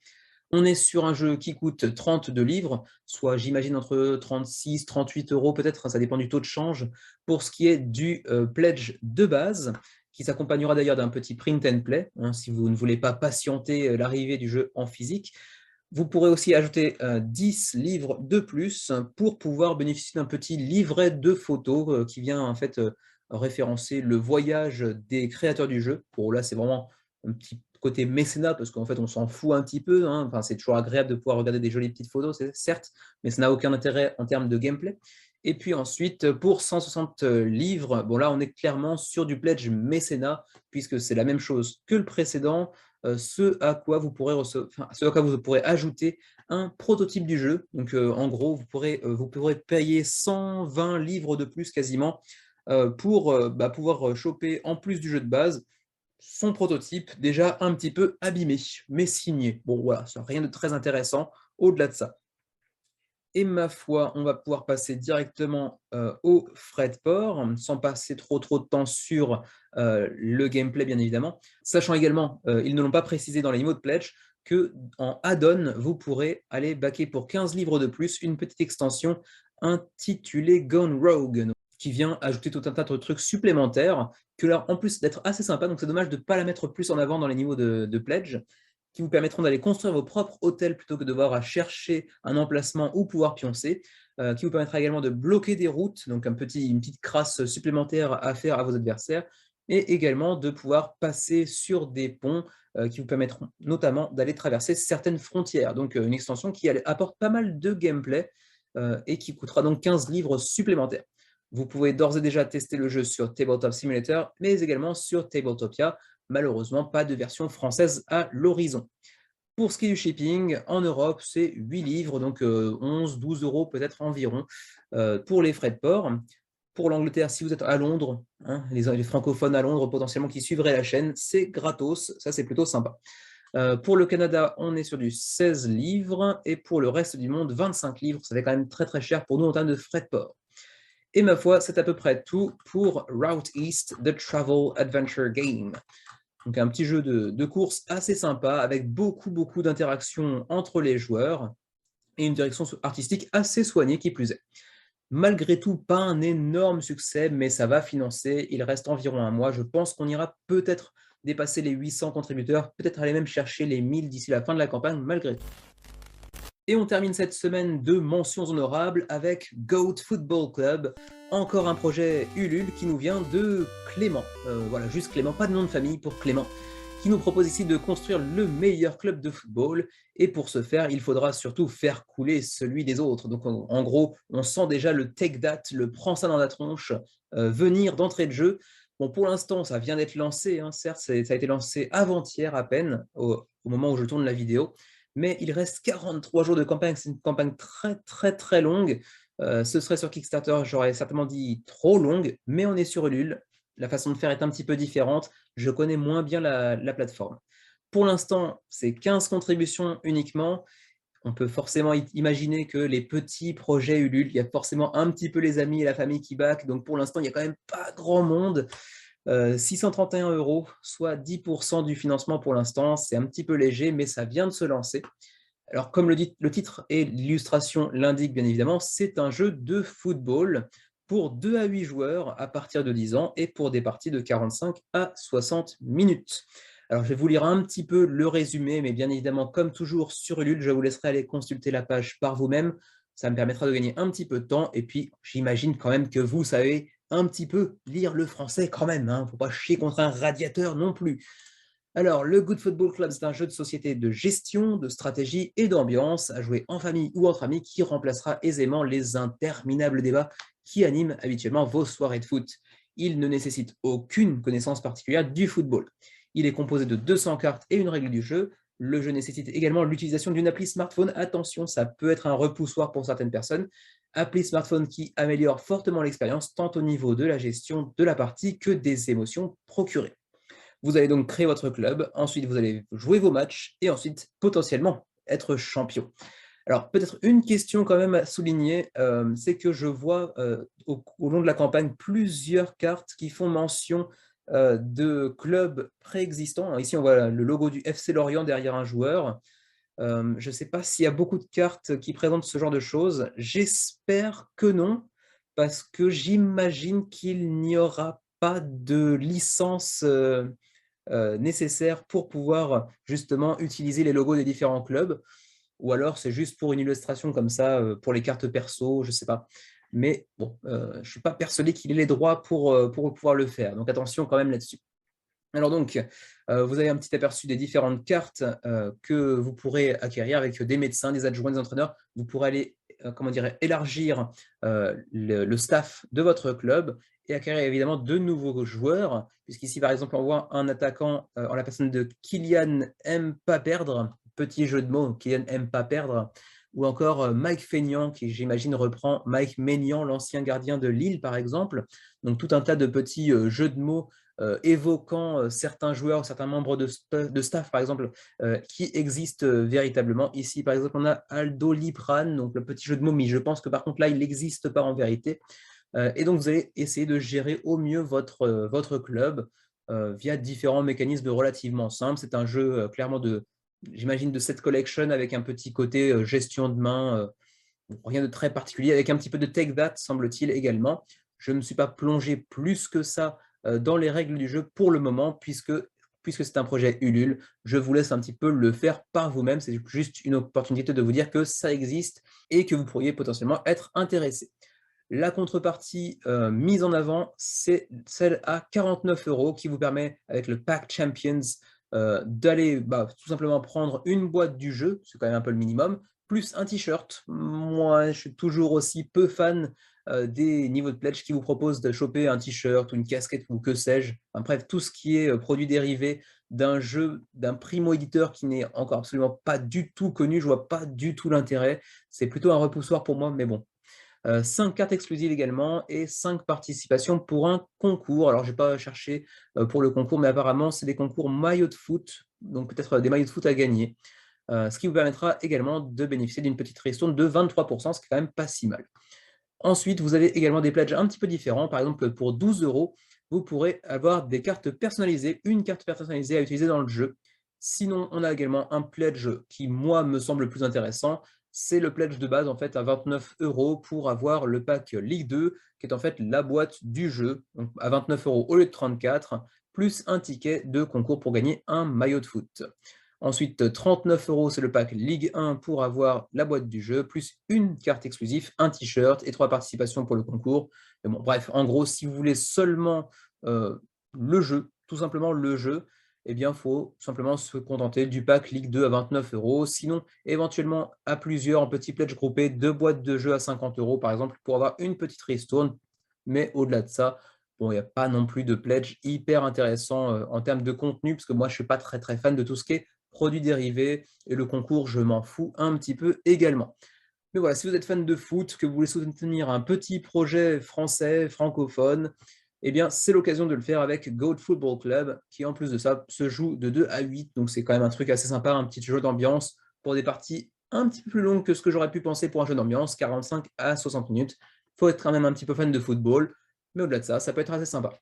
On est sur un jeu qui coûte 32 livres, soit j'imagine entre 36 38 euros peut-être, ça dépend du taux de change, pour ce qui est du pledge de base, qui s'accompagnera d'ailleurs d'un petit print and play, hein, si vous ne voulez pas patienter l'arrivée du jeu en physique. Vous pourrez aussi ajouter 10 livres de plus pour pouvoir bénéficier d'un petit livret de photos qui vient en fait référencer le voyage des créateurs du jeu. Pour là, c'est vraiment un petit côté mécénat parce qu'en fait, on s'en fout un petit peu, hein. Enfin, c'est toujours agréable de pouvoir regarder des jolies petites photos, certes, mais ça n'a aucun intérêt en termes de gameplay. Et puis ensuite, pour 160 livres, bon là, on est clairement sur du pledge mécénat puisque c'est la même chose que le précédent, ce à quoi vous pourrez ajouter un prototype du jeu. Donc, en gros, vous pourrez payer 120 livres de plus quasiment pour pouvoir choper, en plus du jeu de base, son prototype déjà un petit peu abîmé, mais signé. Bon, voilà, ça rien de très intéressant au-delà de ça. Et ma foi, on va pouvoir passer directement au frais de port, sans passer trop de temps sur le gameplay, bien évidemment. Sachant également, ils ne l'ont pas précisé dans les mots de pledge, qu'en add-on, vous pourrez aller backer pour 15 livres de plus une petite extension intitulée Gone Rogue, qui vient ajouter tout un tas de trucs supplémentaires, que là, en plus d'être assez sympa, donc c'est dommage de ne pas la mettre plus en avant dans les niveaux de pledge, qui vous permettront d'aller construire vos propres hôtels plutôt que de devoir à chercher un emplacement ou pouvoir pioncer, qui vous permettra également de bloquer des routes, donc une petite crasse supplémentaire à faire à vos adversaires, et également de pouvoir passer sur des ponts qui vous permettront notamment d'aller traverser certaines frontières. Donc une extension qui apporte pas mal de gameplay et qui coûtera donc 15 livres supplémentaires. Vous pouvez d'ores et déjà tester le jeu sur Tabletop Simulator, mais également sur Tabletopia. Malheureusement, pas de version française à l'horizon. Pour ce qui est du shipping, en Europe, c'est 8 livres, donc 11-12 euros peut-être environ pour les frais de port. Pour l'Angleterre, si vous êtes à Londres, hein, les francophones à Londres potentiellement qui suivraient la chaîne, c'est gratos, ça c'est plutôt sympa. Pour le Canada, on est sur du 16 livres et pour le reste du monde, 25 livres. Ça fait quand même très très cher pour nous en termes de frais de port. Et ma foi, c'est à peu près tout pour Route East, The Travel Adventure Game. Donc un petit jeu de course assez sympa, avec beaucoup d'interactions entre les joueurs et une direction artistique assez soignée qui plus est. Malgré tout, pas un énorme succès, mais ça va financer. Il reste environ un mois. Je pense qu'on ira peut-être dépasser les 800 contributeurs, peut-être aller même chercher les 1000 d'ici la fin de la campagne, malgré tout. Et on termine cette semaine de mentions honorables avec Goat Football Club, encore un projet Ulule qui nous vient de Clément. Voilà, juste Clément, pas de nom de famille pour Clément, qui nous propose ici de construire le meilleur club de football. Et pour ce faire, il faudra surtout faire couler celui des autres. Donc en gros, on sent déjà le take that, le prends ça dans la tronche, venir d'entrée de jeu. Bon, pour l'instant, ça vient d'être lancé, hein, certes, ça a été lancé avant-hier à peine, au moment où je tourne la vidéo, mais il reste 43 jours de campagne, c'est une campagne très longue. Ce serait sur Kickstarter, j'aurais certainement dit trop longue, mais on est sur Ulule. La façon de faire est un petit peu différente. Je connais moins bien la plateforme. Pour l'instant, c'est 15 contributions uniquement. On peut forcément imaginer que les petits projets Ulule, il y a forcément un petit peu les amis et la famille qui backent. Donc pour l'instant, il n'y a quand même pas grand monde. 631 €, soit 10% du financement pour l'instant. C'est un petit peu léger, mais ça vient de se lancer. Alors, comme le titre et l'illustration l'indiquent bien évidemment, c'est un jeu de football pour 2 à 8 joueurs à partir de 10 ans et pour des parties de 45 à 60 minutes. Alors, je vais vous lire un petit peu le résumé, mais bien évidemment, comme toujours sur Ulule, je vous laisserai aller consulter la page par vous-même. Ça me permettra de gagner un petit peu de temps. Et puis, j'imagine quand même que vous savez un petit peu lire le français quand même. Il ne faut pas chier contre un radiateur non plus. Alors, le Good Football Club, c'est un jeu de société de gestion, de stratégie et d'ambiance à jouer en famille ou entre amis qui remplacera aisément les interminables débats qui animent habituellement vos soirées de foot. Il ne nécessite aucune connaissance particulière du football. Il est composé de 200 cartes et une règle du jeu. Le jeu nécessite également l'utilisation d'une appli smartphone. Attention, ça peut être un repoussoir pour certaines personnes. Appli smartphone qui améliore fortement l'expérience tant au niveau de la gestion de la partie que des émotions procurées. Vous allez donc créer votre club, ensuite vous allez jouer vos matchs et ensuite potentiellement être champion. Alors peut-être une question quand même à souligner, c'est que je vois au long de la campagne plusieurs cartes qui font mention de clubs préexistants. Ici on voit le logo du FC Lorient derrière un joueur. Je ne sais pas s'il y a beaucoup de cartes qui présentent ce genre de choses. J'espère que non, parce que j'imagine qu'il n'y aura pas de licence nécessaires pour pouvoir justement utiliser les logos des différents clubs, ou alors c'est juste pour une illustration comme ça, pour les cartes perso, je ne sais pas. Mais bon, je ne suis pas persuadé qu'il ait les droits pour pouvoir le faire, donc attention quand même là-dessus. Alors donc, vous avez un petit aperçu des différentes cartes que vous pourrez acquérir avec des médecins, des adjoints, des entraîneurs. Vous pourrez aller comment dire, élargir le staff de votre club et acquérir évidemment de nouveaux joueurs, puisqu'ici par exemple on voit un attaquant en la personne de Kylian aime pas perdre, petit jeu de mots, Kylian aime pas perdre, ou encore Mike Feignan qui j'imagine reprend Mike Maignan, l'ancien gardien de Lille par exemple. Donc tout un tas de petits jeux de mots évoquant certains joueurs, certains membres de staff, par exemple, qui existent véritablement. Ici, par exemple, on a Aldo Lipran, donc le petit jeu de mots, mais je pense que par contre, là, il n'existe pas en vérité. Et donc, vous allez essayer de gérer au mieux votre club via différents mécanismes relativement simples. C'est un jeu clairement j'imagine, de set collection avec un petit côté gestion de main, rien de très particulier, avec un petit peu de take that, semble-t-il également. Je ne me suis pas plongé plus que ça dans les règles du jeu pour le moment, puisque c'est un projet Ulule. Je vous laisse un petit peu le faire par vous-même. C'est juste une opportunité de vous dire que ça existe et que vous pourriez potentiellement être intéressé. La contrepartie mise en avant, c'est celle à 49 € qui vous permet, avec le Pack Champions, d'aller tout simplement prendre une boîte du jeu, c'est quand même un peu le minimum, plus un t-shirt. Moi, je suis toujours aussi peu fan des niveaux de pledge qui vous proposent de choper un t-shirt ou une casquette ou que sais-je. Enfin, bref, tout ce qui est produit dérivé d'un jeu, d'un primo-éditeur qui n'est encore absolument pas du tout connu. Je vois pas du tout l'intérêt. C'est plutôt un repoussoir pour moi, mais bon. 5 cartes exclusives également et 5 participations pour un concours. Alors, je n'ai pas cherché pour le concours, mais apparemment, c'est des concours maillots de foot, donc peut-être des maillots de foot à gagner, ce qui vous permettra également de bénéficier d'une petite ristourne de 23%, ce qui est quand même pas si mal. Ensuite, vous avez également des pledges un petit peu différents. Par exemple, pour 12 €, vous pourrez avoir des cartes personnalisées, une carte personnalisée à utiliser dans le jeu. Sinon, on a également un pledge qui, moi, me semble le plus intéressant. C'est le pledge de base, en fait, à 29 € pour avoir le pack Ligue 2, qui est en fait la boîte du jeu, donc à 29 € au lieu de 34, plus un ticket de concours pour gagner un maillot de foot. Ensuite, 39 €, c'est le pack Ligue 1 pour avoir la boîte du jeu, plus une carte exclusive, un t-shirt et 3 participations pour le concours. Mais bon, bref, en gros, si vous voulez seulement le jeu, tout simplement le jeu, eh bien, il faut simplement se contenter du pack Ligue 2 à 29 €. Sinon, éventuellement, à plusieurs, en petits pledge groupés, 2 boîtes de jeux à 50 € par exemple, pour avoir une petite ristourne. Mais au-delà de ça, bon, il n'y a pas non plus de pledge hyper intéressant en termes de contenu, parce que moi, je ne suis pas très, très fan de tout ce qui est produits dérivés, et le concours, je m'en fous un petit peu également. Mais voilà, si vous êtes fan de foot, que vous voulez soutenir un petit projet français, francophone, eh bien, c'est l'occasion de le faire avec Goat Football Club, qui en plus de ça, se joue de 2 à 8, donc c'est quand même un truc assez sympa, un petit jeu d'ambiance pour des parties un petit peu plus longues que ce que j'aurais pu penser pour un jeu d'ambiance, 45 à 60 minutes. Il faut être quand même un petit peu fan de football, mais au-delà de ça, ça peut être assez sympa.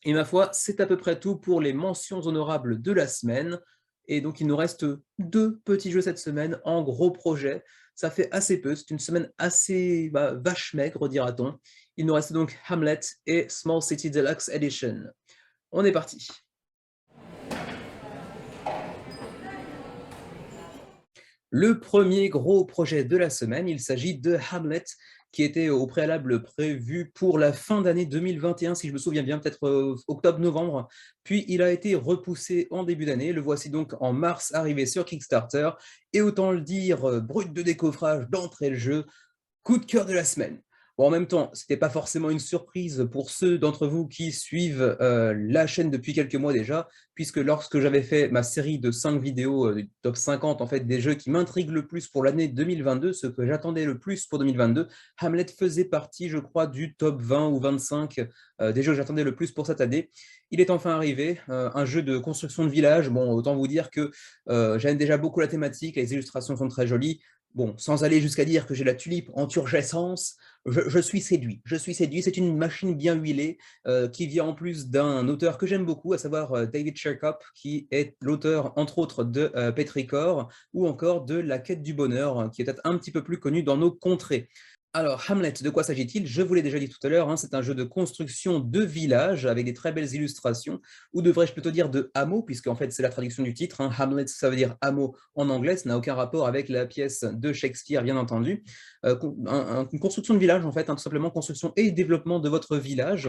Et ma foi, c'est à peu près tout pour les mentions honorables de la semaine. Et donc, il nous reste 2 petits jeux cette semaine en gros projet. Ça fait assez peu, c'est une semaine assez, vache maigre, dira-t-on. Il nous reste donc Hamlet et Small City Deluxe Edition. On est parti. Le premier gros projet de la semaine, il s'agit de Hamlet, qui était au préalable prévu pour la fin d'année 2021, si je me souviens bien, peut-être octobre-novembre. Puis il a été repoussé en début d'année. Le voici donc en mars arrivé sur Kickstarter. Et autant le dire, brut de décoffrage d'entrée le jeu, coup de cœur de la semaine. Bon, en même temps, ce n'était pas forcément une surprise pour ceux d'entre vous qui suivent la chaîne depuis quelques mois déjà, puisque lorsque j'avais fait ma série de 5 vidéos du top 50 en fait, des jeux qui m'intriguent le plus pour l'année 2022, ce que j'attendais le plus pour 2022, Hamlet faisait partie, je crois, du top 20 ou 25 des jeux que j'attendais le plus pour cette année. Il est enfin arrivé, un jeu de construction de village. Bon, autant vous dire que j'aime déjà beaucoup la thématique, les illustrations sont très jolies. Bon, sans aller jusqu'à dire que j'ai la tulipe en turgescence, je suis séduit. Je suis séduit. C'est une machine bien huilée qui vient en plus d'un auteur que j'aime beaucoup, à savoir David Sherkop, qui est l'auteur, entre autres, de Petrichor ou encore de La Quête du Bonheur, qui est peut-être un petit peu plus connu dans nos contrées. Alors, Hamlet, de quoi s'agit-il? Je vous l'ai déjà dit tout à l'heure, hein, c'est un jeu de construction de village avec des très belles illustrations, ou devrais-je plutôt dire de hameaux, puisque en fait c'est la traduction du titre. Hein. Hamlet, ça veut dire hameau en anglais, ça n'a aucun rapport avec la pièce de Shakespeare, bien entendu. Une construction de village, en fait, hein, tout simplement construction et développement de votre village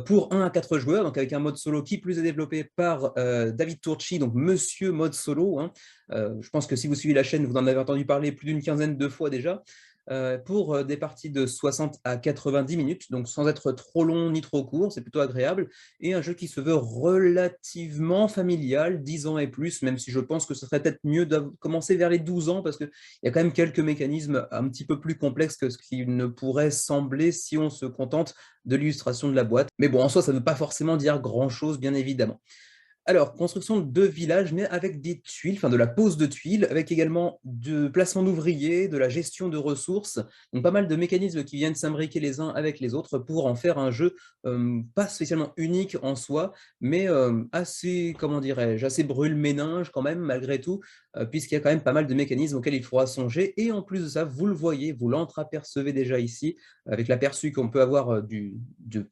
pour 1 à 4 joueurs, donc avec un mode solo qui plus est développé par David Turchi, donc Monsieur Mode Solo. Hein. Je pense que si vous suivez la chaîne, vous en avez entendu parler plus d'une quinzaine de fois déjà. Pour des parties de 60 à 90 minutes, donc sans être trop long ni trop court, c'est plutôt agréable, et un jeu qui se veut relativement familial, 10 ans et plus, même si je pense que ce serait peut-être mieux de commencer vers les 12 ans, parce qu'il y a quand même quelques mécanismes un petit peu plus complexes que ce qui ne pourrait sembler si on se contente de l'illustration de la boîte. Mais bon, en soi, ça ne veut pas forcément dire grand-chose, bien évidemment. Alors, construction de villages, mais avec des tuiles, enfin de la pose de tuiles, avec également du placement d'ouvriers, de la gestion de ressources, donc pas mal de mécanismes qui viennent s'imbriquer les uns avec les autres pour en faire un jeu pas spécialement unique en soi, mais assez, comment dirais-je, assez brûle-méninge quand même, malgré tout, puisqu'il y a quand même pas mal de mécanismes auxquels il faudra songer, et en plus de ça, vous le voyez, vous l'entreapercevez déjà ici, avec l'aperçu qu'on peut avoir du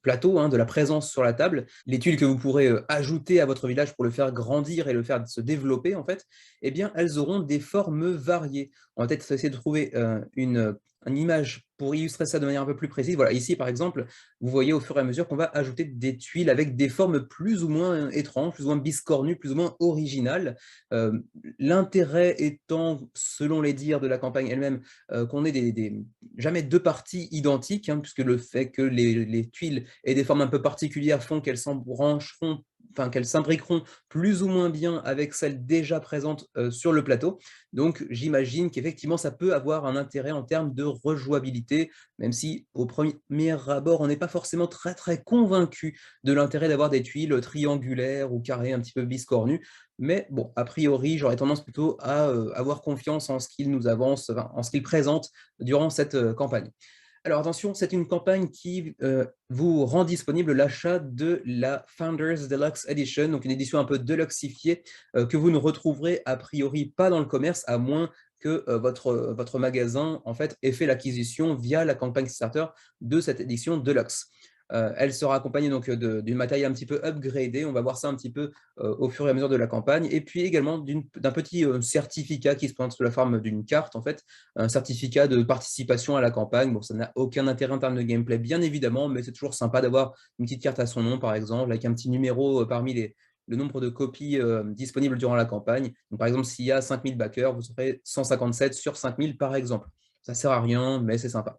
plateau, hein, de la présence sur la table, les tuiles que vous pourrez ajouter à votre village pour le faire grandir et le faire se développer, en fait, eh bien, elles auront des formes variées. On va peut-être essayer de trouver une image pour illustrer ça de manière un peu plus précise. Voilà, ici, par exemple, vous voyez au fur et à mesure qu'on va ajouter des tuiles avec des formes plus ou moins étranges, plus ou moins biscornues, plus ou moins originales. Euh, L'intérêt étant, selon les dires de la campagne elle-même, qu'on ait jamais deux parties identiques, hein, puisque le fait que les tuiles aient des formes un peu particulières font qu'elles s'embrancheront, enfin qu'elles s'imbriqueront plus ou moins bien avec celles déjà présentes sur le plateau. Donc j'imagine qu'effectivement ça peut avoir un intérêt en termes de rejouabilité, même si au premier abord on n'est pas forcément très très convaincu de l'intérêt d'avoir des tuiles triangulaires ou carrées un petit peu biscornues. Mais bon, a priori, j'aurais tendance plutôt à avoir confiance en ce qu'il nous avance, enfin, en ce qu'il présente durant cette campagne. Alors attention, c'est une campagne qui vous rend disponible l'achat de la Founders Deluxe Edition, donc une édition un peu deluxifiée que vous ne retrouverez a priori pas dans le commerce, à moins que votre magasin en fait, ait fait l'acquisition via la campagne Kickstarter de cette édition deluxe. Elle sera accompagnée donc d'une matériel un petit peu upgradé. On va voir ça un petit peu au fur et à mesure de la campagne. Et puis également d'un petit certificat qui se présente sous la forme d'une carte, en fait, un certificat de participation à la campagne. Bon, ça n'a aucun intérêt en termes de gameplay, bien évidemment, mais c'est toujours sympa d'avoir une petite carte à son nom, par exemple, avec un petit numéro parmi le nombre de copies disponibles durant la campagne. Donc, par exemple, s'il y a 5000 backers, vous aurez 157 sur 5000, par exemple. Ça ne sert à rien, mais c'est sympa.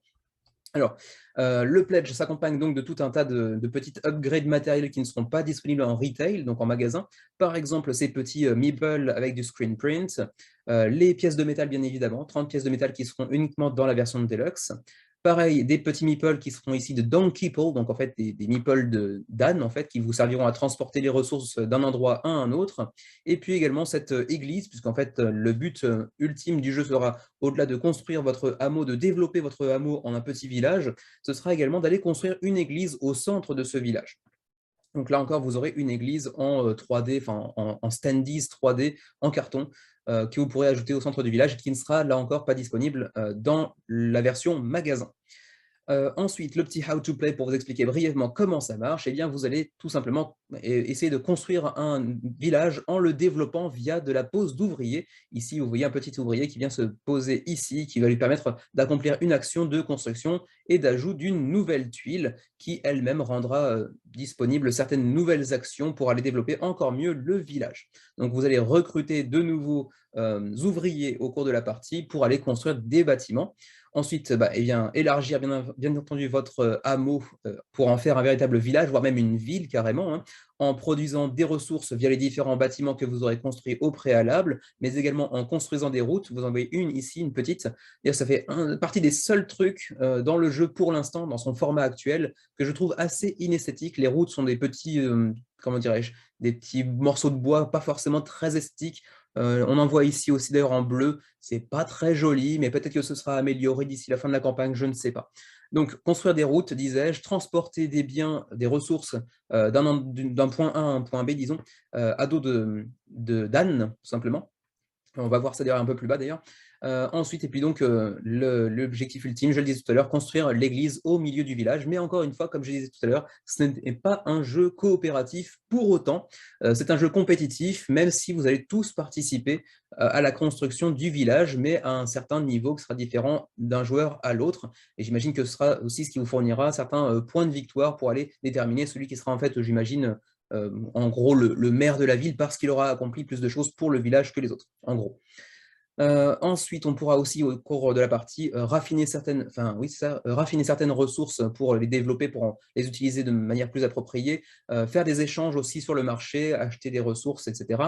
Alors, le pledge s'accompagne donc de tout un tas de petites upgrades matériels qui ne seront pas disponibles en retail, donc en magasin. Par exemple, ces petits meeples avec du screen print, les pièces de métal bien évidemment, 30 pièces de métal qui seront uniquement dans la version de Deluxe. Pareil, des petits meeples qui seront ici de Donkeyple, donc en fait des meeples d'âne en fait, qui vous serviront à transporter les ressources d'un endroit à un autre. Et puis également cette église, puisqu'en fait le but ultime du jeu sera, au-delà de construire votre hameau, de développer votre hameau en un petit village, ce sera également d'aller construire une église au centre de ce village. Donc là encore, vous aurez une église en 3D, enfin en standees 3D, en carton, que vous pourrez ajouter au centre du village, qui ne sera là encore pas disponible dans la version magasin. Ensuite, le petit how to play pour vous expliquer brièvement comment ça marche, eh bien, vous allez tout simplement essayer de construire un village en le développant via de la pose d'ouvrier. Ici, vous voyez un petit ouvrier qui vient se poser ici, qui va lui permettre d'accomplir une action de construction et d'ajout d'une nouvelle tuile qui elle-même rendra disponible certaines nouvelles actions pour aller développer encore mieux le village. Donc, vous allez recruter de nouveaux ouvriers au cours de la partie pour aller construire des bâtiments. Ensuite, eh bien, élargir bien entendu votre hameau pour en faire un véritable village, voire même une ville carrément, hein, en produisant des ressources via les différents bâtiments que vous aurez construits au préalable, mais également en construisant des routes. Vous en voyez une ici, une petite. D'ailleurs, ça fait partie des seuls trucs dans le jeu pour l'instant, dans son format actuel, que je trouve assez inesthétique. Les routes sont des petits, comment dirais-je, des petits morceaux de bois, pas forcément très esthétiques. On en voit ici aussi d'ailleurs en bleu, c'est pas très joli, mais peut-être que ce sera amélioré d'ici la fin de la campagne, je ne sais pas. Donc, construire des routes, disais-je, transporter des biens, des ressources d'un point A à un point B, disons, à dos d'âne, tout simplement. On va voir ça d'ailleurs un peu plus bas d'ailleurs. Ensuite, et puis donc l'objectif ultime, je le disais tout à l'heure, construire l'église au milieu du village. Mais encore une fois, comme je disais tout à l'heure, ce n'est pas un jeu coopératif pour autant. C'est un jeu compétitif, même si vous allez tous participer à la construction du village, mais à un certain niveau qui sera différent d'un joueur à l'autre. Et j'imagine que ce sera aussi ce qui vous fournira certains points de victoire pour aller déterminer celui qui sera en fait, j'imagine, en gros le maire de la ville parce qu'il aura accompli plus de choses pour le village que les autres, en gros. Ensuite, on pourra aussi, au cours de la partie, raffiner raffiner certaines ressources pour les développer, pour les utiliser de manière plus appropriée, faire des échanges aussi sur le marché, acheter des ressources, etc.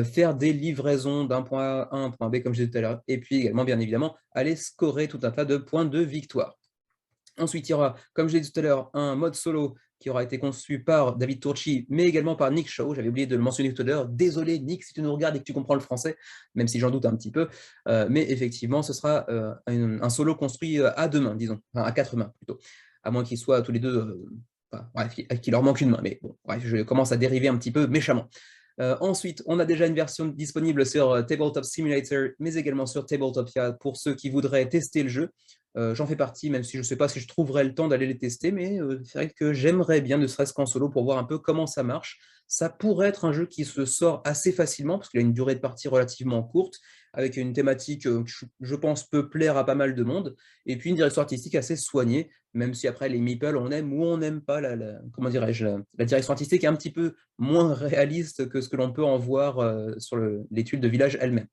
Faire des livraisons d'un point A à un point B, comme je disais tout à l'heure, et puis également, bien évidemment, aller scorer tout un tas de points de victoire. Ensuite, il y aura, comme je l'ai dit tout à l'heure, un mode solo qui aura été conçu par David Turchi, mais également par Nick Shaw. J'avais oublié de le mentionner tout à l'heure. Désolé, Nick, si tu nous regardes et que tu comprends le français, même si j'en doute un petit peu. Mais effectivement, ce sera un solo construit à deux mains, disons, enfin, à quatre mains plutôt. À moins qu'ils soient tous les deux, bref, qu'il leur manque une main. Mais bon, bref, je commence à dériver un petit peu méchamment. Ensuite, on a déjà une version disponible sur Tabletop Simulator, mais également sur Tabletopia pour ceux qui voudraient tester le jeu. J'en fais partie, même si je ne sais pas si je trouverai le temps d'aller les tester, mais c'est vrai que j'aimerais bien, ne serait-ce qu'en solo, pour voir un peu comment ça marche. Ça pourrait être un jeu qui se sort assez facilement, parce qu'il a une durée de partie relativement courte, avec une thématique qui, je pense, peut plaire à pas mal de monde, et puis une direction artistique assez soignée, même si après les meeples, on aime ou on n'aime pas comment dirais-je, la direction artistique est un petit peu moins réaliste que ce que l'on peut en voir sur les tuiles de village elles-mêmes.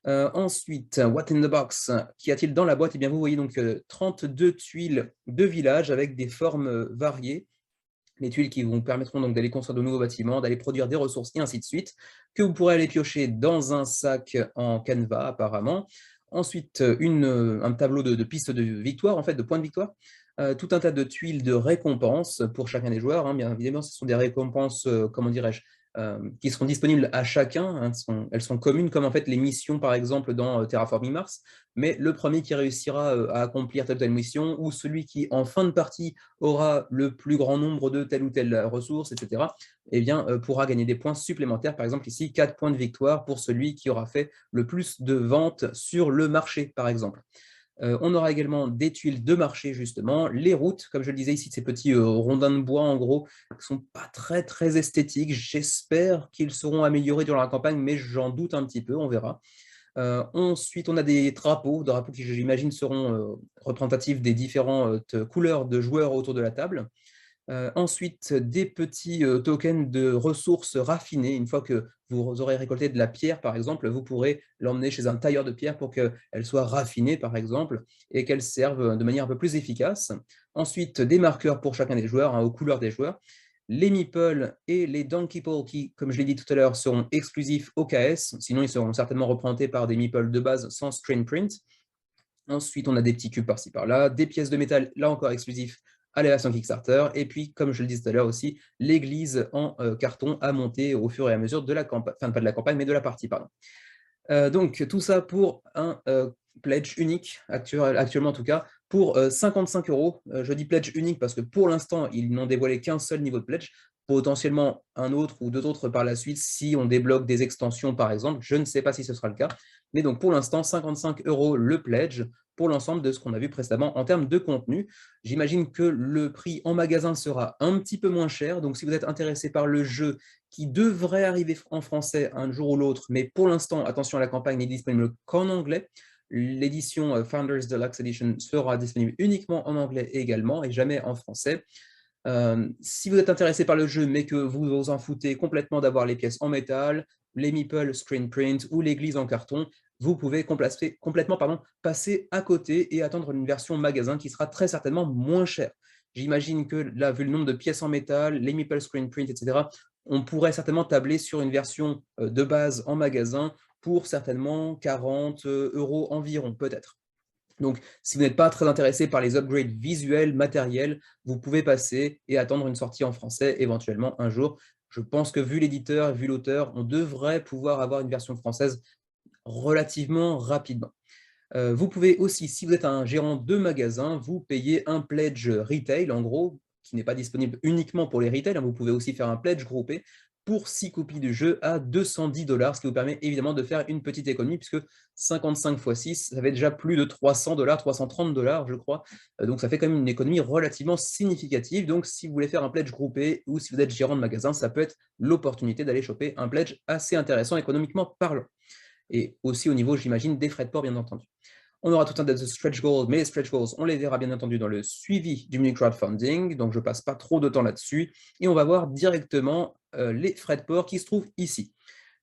Ensuite, what in the box? Qu'y a-t-il dans la boîte? Eh bien, vous voyez donc 32 tuiles de village avec des formes variées. Les tuiles qui vous permettront donc d'aller construire de nouveaux bâtiments, d'aller produire des ressources et ainsi de suite, que vous pourrez aller piocher dans un sac en canevas apparemment. Ensuite, un tableau de pistes de victoire, en fait, de points de victoire. Tout un tas de tuiles de récompenses pour chacun des joueurs, hein. Bien évidemment, ce sont des récompenses, comment dirais-je, qui seront disponibles à chacun. Hein, elles sont communes, comme en fait les missions, par exemple, dans Terraforming Mars. Mais le premier qui réussira à accomplir telle ou telle mission, ou celui qui, en fin de partie, aura le plus grand nombre de telle ou telle ressource, etc., eh bien, pourra gagner des points supplémentaires. Par exemple, ici, 4 points de victoire pour celui qui aura fait le plus de ventes sur le marché, par exemple. On aura également des tuiles de marché, justement, les routes, comme je le disais ici, ces petits rondins de bois, en gros, qui ne sont pas très, très esthétiques. J'espère qu'ils seront améliorés durant la campagne, mais j'en doute un petit peu, on verra. Ensuite, on a des drapeaux qui, j'imagine, seront représentatifs des différentes couleurs de joueurs autour de la table. Ensuite, des petits tokens de ressources raffinées. Une fois que vous aurez récolté de la pierre, par exemple, vous pourrez l'emmener chez un tailleur de pierre pour qu'elle soit raffinée, par exemple, et qu'elle serve de manière un peu plus efficace. Ensuite, des marqueurs pour chacun des joueurs, hein, aux couleurs des joueurs. Les meeples et les donkey balls qui, comme je l'ai dit tout à l'heure, seront exclusifs au KS. Sinon, ils seront certainement représentés par des meeples de base sans screen print. Ensuite, on a des petits cubes par-ci par-là, des pièces de métal, là encore exclusifs à la version Kickstarter. Et puis, comme je le disais tout à l'heure aussi, l'église en carton à monter au fur et à mesure de la campagne, enfin pas de la campagne, mais de la partie, pardon. Donc, tout ça pour un pledge unique, actuellement en tout cas, pour 55 €. Je dis pledge unique parce que pour l'instant, ils n'ont dévoilé qu'un seul niveau de pledge, potentiellement un autre ou deux autres par la suite si on débloque des extensions par exemple. Je ne sais pas si ce sera le cas. Mais donc pour l'instant, 55 € le pledge pour l'ensemble de ce qu'on a vu précédemment en termes de contenu. J'imagine que le prix en magasin sera un petit peu moins cher. Donc si vous êtes intéressé par le jeu qui devrait arriver en français un jour ou l'autre, mais pour l'instant, attention, la campagne n'est disponible qu'en anglais. L'édition Founders Deluxe Edition sera disponible uniquement en anglais également et jamais en français. Si vous êtes intéressé par le jeu, mais que vous vous en foutez complètement d'avoir les pièces en métal, les meeples screen print ou l'église en carton, vous pouvez complètement passer à côté et attendre une version magasin qui sera très certainement moins chère. J'imagine que là, vu le nombre de pièces en métal, les meeple screen print, etc., on pourrait certainement tabler sur une version de base en magasin pour certainement 40 € environ, peut-être. Donc, si vous n'êtes pas très intéressé par les upgrades visuels, matériels, vous pouvez passer et attendre une sortie en français éventuellement un jour. Je pense que vu l'éditeur, vu l'auteur, on devrait pouvoir avoir une version française relativement rapidement. Vous pouvez aussi, si vous êtes un gérant de magasin, vous payer un pledge retail, en gros, qui n'est pas disponible uniquement pour les retail. Vous pouvez aussi faire un pledge groupé pour 6 copies du jeu à 210 $, ce qui vous permet évidemment de faire une petite économie, puisque 55 x 6, ça fait déjà plus de 300 $, 330 $, je crois. Donc ça fait quand même une économie relativement significative. Donc si vous voulez faire un pledge groupé, ou si vous êtes gérant de magasin, ça peut être l'opportunité d'aller choper un pledge assez intéressant économiquement parlant. Et aussi au niveau, j'imagine, des frais de port, bien entendu. On aura tout un tas de stretch goals, mais les stretch goals, on les verra bien entendu dans le suivi du mini crowdfunding, donc je ne passe pas trop de temps là-dessus. Et on va voir directement les frais de port qui se trouvent ici.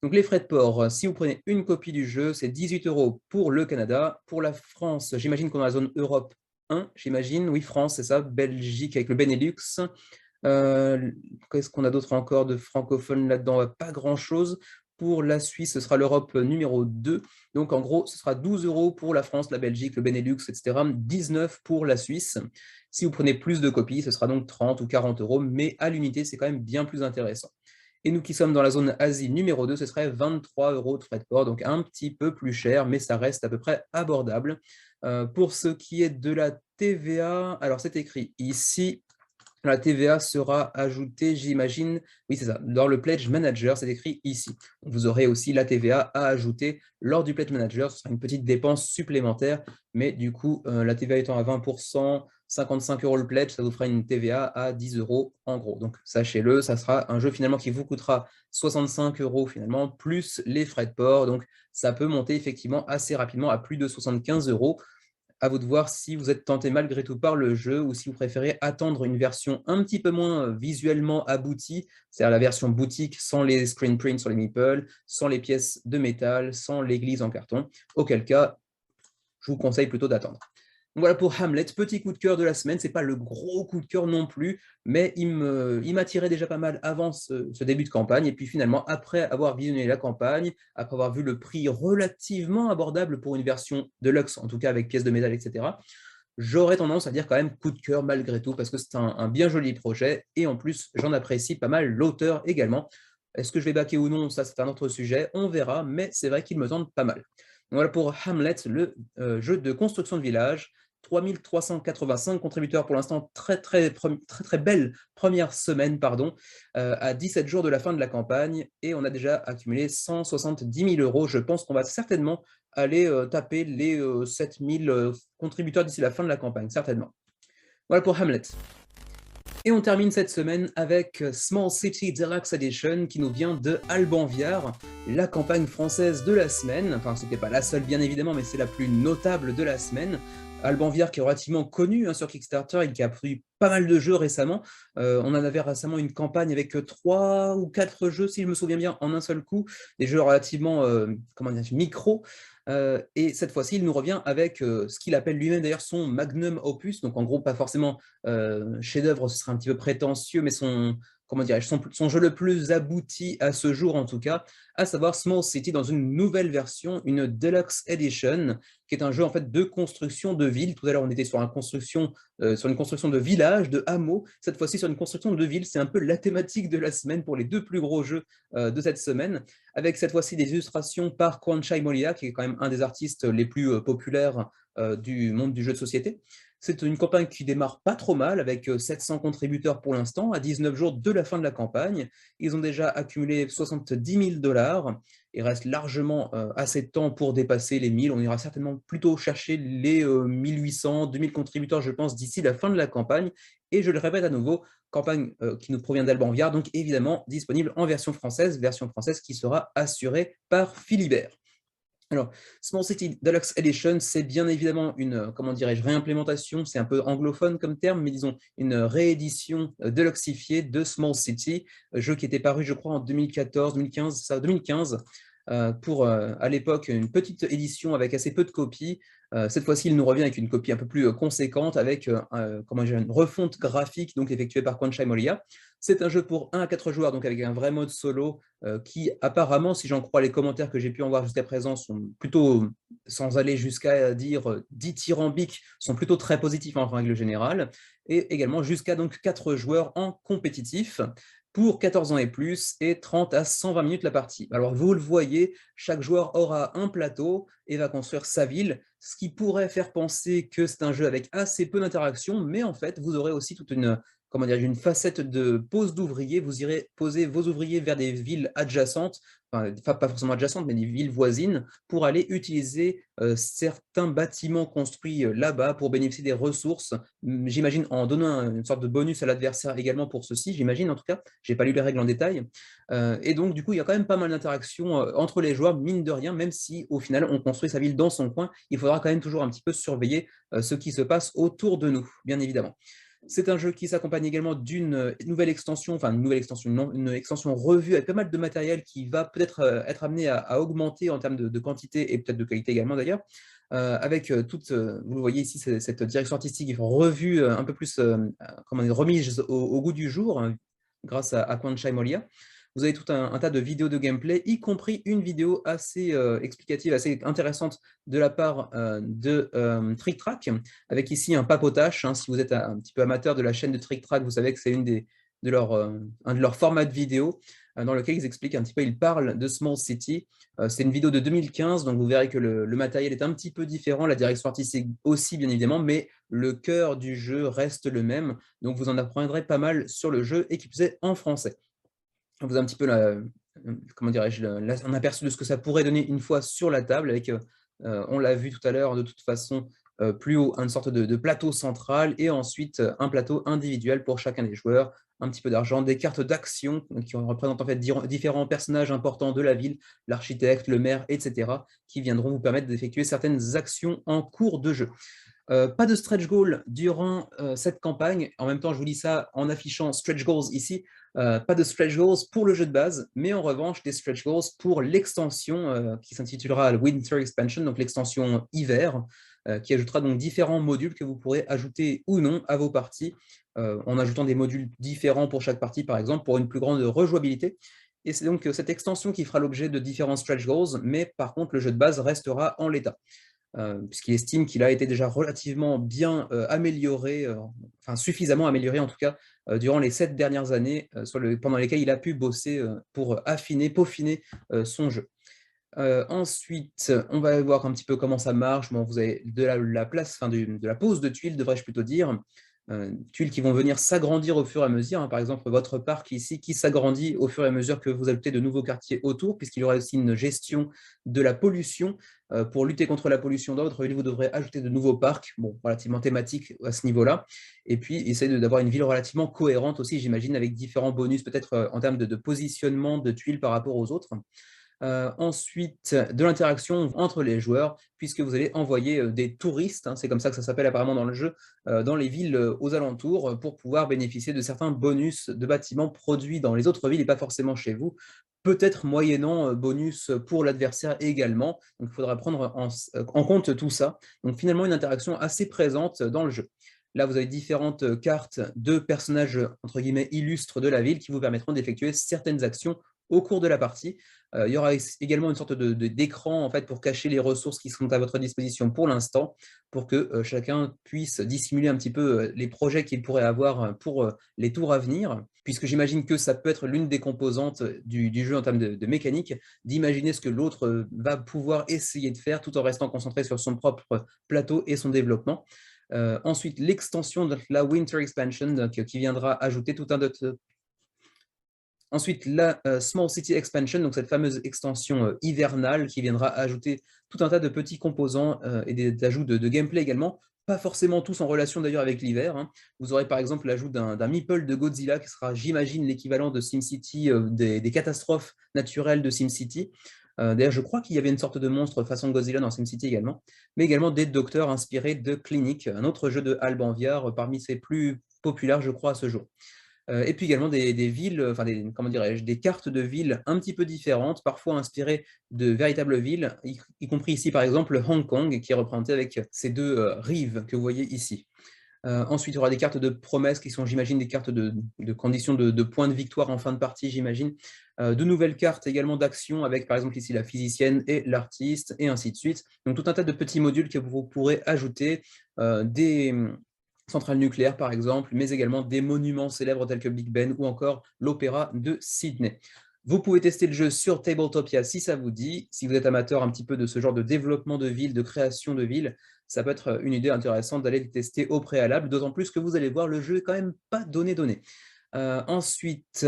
Donc les frais de port, si vous prenez une copie du jeu, c'est 18 € pour le Canada. Pour la France, j'imagine qu'on a la zone Europe 1, j'imagine. Oui, France, c'est ça. Belgique avec le Benelux. Qu'est-ce qu'on a d'autre encore de francophones là-dedans? Pas grand-chose. Pour la Suisse, ce sera l'Europe numéro 2. Donc, en gros, ce sera 12 € pour la France, la Belgique, le Benelux, etc. 19 € pour la Suisse. Si vous prenez plus de copies, ce sera donc 30 ou 40 €, mais à l'unité, c'est quand même bien plus intéressant. Et nous qui sommes dans la zone Asie numéro 2, ce serait 23 € de frais de port, donc un petit peu plus cher, mais ça reste à peu près abordable. Pour ce qui est de la TVA, alors c'est écrit ici, la TVA sera ajoutée, j'imagine, oui c'est ça, dans le Pledge Manager, c'est écrit ici. Vous aurez aussi la TVA à ajouter lors du Pledge Manager, ce sera une petite dépense supplémentaire, mais du coup, la TVA étant à 20%, 55 € le pledge, ça vous fera une TVA à 10 € en gros. Donc sachez-le, ça sera un jeu finalement qui vous coûtera 65 € finalement, plus les frais de port, donc ça peut monter effectivement assez rapidement à plus de 75 €. À vous de voir si vous êtes tenté malgré tout par le jeu ou si vous préférez attendre une version un petit peu moins visuellement aboutie, c'est-à-dire la version boutique sans les screen prints sur les meeples, sans les pièces de métal, sans l'église en carton, auquel cas, je vous conseille plutôt d'attendre. Voilà pour Hamlet, petit coup de cœur de la semaine, ce n'est pas le gros coup de cœur non plus, mais il m'attirait déjà pas mal avant ce début de campagne, et puis finalement, après avoir visionné la campagne, après avoir vu le prix relativement abordable pour une version deluxe, en tout cas avec pièces de métal, etc., j'aurais tendance à dire quand même coup de cœur malgré tout, parce que c'est un bien joli projet, et en plus, j'en apprécie pas mal l'auteur également. Est-ce que je vais backer ou non? Ça, c'est un autre sujet, on verra, mais c'est vrai qu'il me tente pas mal. Voilà pour Hamlet, le jeu de construction de village. 3 385 contributeurs pour l'instant, très belle première semaine, pardon, à 17 jours de la fin de la campagne, et on a déjà accumulé 170 000 euros. Je pense qu'on va certainement aller taper les 7 000 contributeurs d'ici la fin de la campagne, certainement. Voilà pour Hamlet. Et on termine cette semaine avec Small City Deluxe Edition qui nous vient de Alban Viard, la campagne française de la semaine. Enfin, c'était pas la seule bien évidemment, mais c'est la plus notable de la semaine. Alban Viard qui est relativement connu sur Kickstarter et qui a pris pas mal de jeux récemment. On en avait récemment une campagne avec 3 ou 4 jeux, si je me souviens bien, en un seul coup. Des jeux relativement comment dire, micro. Et cette fois-ci, il nous revient avec ce qu'il appelle lui-même d'ailleurs son magnum opus, donc en gros pas forcément chef-d'œuvre, ce serait un petit peu prétentieux, mais comment dirais-je, son jeu le plus abouti à ce jour en tout cas, à savoir Small City dans une nouvelle version, une Deluxe Edition, qui est un jeu en fait de construction de ville. Tout à l'heure on était sur une construction de village, de hameau, cette fois-ci sur une construction de ville. C'est un peu la thématique de la semaine pour les 2 plus gros jeux de cette semaine, avec cette fois-ci des illustrations par Kwanchai Molia, qui est quand même un des artistes les plus populaires du monde du jeu de société. C'est une campagne qui démarre pas trop mal, avec 700 contributeurs pour l'instant, à 19 jours de la fin de la campagne. Ils ont déjà accumulé 70 000 $. Il reste largement assez de temps pour dépasser les 1000. On ira certainement plutôt chercher les 1800, 2000 contributeurs, je pense, d'ici la fin de la campagne. Et je le répète à nouveau, campagne qui nous provient d'Alban Viard, donc évidemment disponible en version française qui sera assurée par Philibert. Alors, Small City Deluxe Edition, c'est bien évidemment une, comment dirais-je, réimplémentation, c'est un peu anglophone comme terme, mais disons une réédition deluxifiée de Small City, jeu qui était paru, je crois, en 2014, 2015, ça, 2015, pour, à l'époque, une petite édition avec assez peu de copies. Cette fois-ci, il nous revient avec une copie un peu plus conséquente, avec comment dire, une refonte graphique donc effectuée par Kwanchai Molia. C'est un jeu pour 1 à 4 joueurs, donc avec un vrai mode solo, qui apparemment, si j'en crois les commentaires que j'ai pu en voir jusqu'à présent, sont plutôt, sans aller jusqu'à dire dithyrambiques, sont plutôt très positifs en règle générale, et également jusqu'à donc 4 joueurs en compétitif, pour 14 ans et plus, et 30 à 120 minutes la partie. Alors vous le voyez, chaque joueur aura un plateau et va construire sa ville, ce qui pourrait faire penser que c'est un jeu avec assez peu d'interaction, mais en fait, vous aurez aussi toute une, comment dire, une facette de pose d'ouvriers. Vous irez poser vos ouvriers vers des villes adjacentes, enfin pas forcément adjacentes, mais des villes voisines, pour aller utiliser certains bâtiments construits là-bas pour bénéficier des ressources. J'imagine en donnant une sorte de bonus à l'adversaire également pour ceci, j'imagine en tout cas. Je n'ai pas lu les règles en détail. Et donc, du coup, il y a quand même pas mal d'interactions entre les joueurs, mine de rien, même si au final, on construit sa ville dans son coin. Il faudra quand même toujours un petit peu surveiller ce qui se passe autour de nous, bien évidemment. C'est un jeu qui s'accompagne également d'une nouvelle extension, enfin une nouvelle extension, non, une extension revue avec pas mal de matériel qui va peut-être être amené à augmenter en termes de quantité et peut-être de qualité également d'ailleurs, avec toute, vous le voyez ici, cette direction artistique revue un peu plus, comment dire, remise au goût du jour, hein, grâce à Kwanchai Molia. Vous avez tout un tas de vidéos de gameplay, y compris une vidéo assez explicative, assez intéressante de la part de Trick Track, avec ici un papotage. Hein, si vous êtes un petit peu amateur de la chaîne de Trick Track, vous savez que c'est un de leurs formats de vidéo dans lequel ils expliquent un petit peu, ils parlent de Small City. C'est une vidéo de 2015, donc vous verrez que le matériel est un petit peu différent, la direction artistique aussi bien évidemment, mais le cœur du jeu reste le même, donc vous en apprendrez pas mal sur le jeu et qui plus est en français. On vous a un petit peu comment dirais-je, un aperçu de ce que ça pourrait donner une fois sur la table, avec, on l'a vu tout à l'heure, de toute façon, plus haut, une sorte de plateau central, et ensuite un plateau individuel pour chacun des joueurs, un petit peu d'argent, des cartes d'action qui représentent en fait différents personnages importants de la ville, l'architecte, le maire, etc., qui viendront vous permettre d'effectuer certaines actions en cours de jeu. Pas de stretch goal durant cette campagne. En même temps, je vous dis ça en affichant stretch goals ici. Pas de stretch goals pour le jeu de base, mais en revanche, des stretch goals pour l'extension qui s'intitulera Winter Expansion, donc l'extension hiver, qui ajoutera donc différents modules que vous pourrez ajouter ou non à vos parties, en ajoutant des modules différents pour chaque partie, par exemple, pour une plus grande rejouabilité. Et c'est donc cette extension qui fera l'objet de différents stretch goals, mais par contre, le jeu de base restera en l'état. puisqu'il estime qu'il a été déjà relativement bien amélioré, enfin suffisamment amélioré en tout cas, durant les 7 dernières années pendant lesquelles il a pu bosser pour affiner, peaufiner son jeu. Ensuite, on va voir un petit peu comment ça marche. Bon, vous avez de la place, enfin de la pose de tuiles, devrais-je plutôt dire. Tuiles qui vont venir s'agrandir au fur et à mesure, hein. Par exemple, votre parc ici qui s'agrandit au fur et à mesure que vous ajoutez de nouveaux quartiers autour, puisqu'il y aura aussi une gestion de la pollution. Pour lutter contre la pollution d'ordre, vous devrez ajouter de nouveaux parcs, bon, relativement thématiques à ce niveau-là. Et puis, essayer d'avoir une ville relativement cohérente aussi, j'imagine, avec différents bonus, peut-être en termes de positionnement de tuiles par rapport aux autres. Ensuite, de l'interaction entre les joueurs, puisque vous allez envoyer des touristes, hein, c'est comme ça que ça s'appelle apparemment dans le jeu, dans les villes aux alentours, pour pouvoir bénéficier de certains bonus de bâtiments produits dans les autres villes et pas forcément chez vous, peut-être moyennant bonus pour l'adversaire également. Donc il faudra prendre en compte tout ça. Donc finalement, une interaction assez présente dans le jeu. Là, vous avez différentes cartes de personnages, entre guillemets, illustres de la ville qui vous permettront d'effectuer certaines actions au cours de la partie. Il y aura également une sorte d'écran en fait, pour cacher les ressources qui sont à votre disposition pour l'instant, pour que chacun puisse dissimuler un petit peu les projets qu'il pourrait avoir pour les tours à venir, puisque j'imagine que ça peut être l'une des composantes du jeu en termes de mécanique, d'imaginer ce que l'autre va pouvoir essayer de faire tout en restant concentré sur son propre plateau et son développement. Ensuite, l'extension de la Winter Expansion qui viendra ajouter tout un autre. Ensuite, la Small City Expansion, donc cette fameuse extension hivernale qui viendra ajouter tout un tas de petits composants et des ajouts de gameplay également, pas forcément tous en relation d'ailleurs avec l'hiver, hein. Vous aurez par exemple l'ajout d'un meeple de Godzilla qui sera, j'imagine, l'équivalent de SimCity, des catastrophes naturelles de SimCity. D'ailleurs, je crois qu'il y avait une sorte de monstre façon Godzilla dans SimCity également, mais également des docteurs inspirés de Clinic, un autre jeu de Alban Viard parmi ses plus populaires, je crois, à ce jour. Et puis également des villes, enfin comment dirais-je, des cartes de villes un petit peu différentes, parfois inspirées de véritables villes, y compris ici par exemple Hong Kong, qui est représenté avec ces deux rives que vous voyez ici. Ensuite, il y aura des cartes de promesses qui sont, j'imagine, des cartes de conditions de points de victoire en fin de partie, j'imagine. De nouvelles cartes également d'action avec, par exemple, ici la physicienne et l'artiste, et ainsi de suite. Donc, tout un tas de petits modules que vous pourrez ajouter, des centrales nucléaires, par exemple, mais également des monuments célèbres tels que Big Ben ou encore l'Opéra de Sydney. Vous pouvez tester le jeu sur Tabletopia si ça vous dit. Si vous êtes amateur un petit peu de ce genre de développement de ville, de création de ville, ça peut être une idée intéressante d'aller le tester au préalable, d'autant plus que vous allez voir, le jeu est quand même pas donné. Ensuite,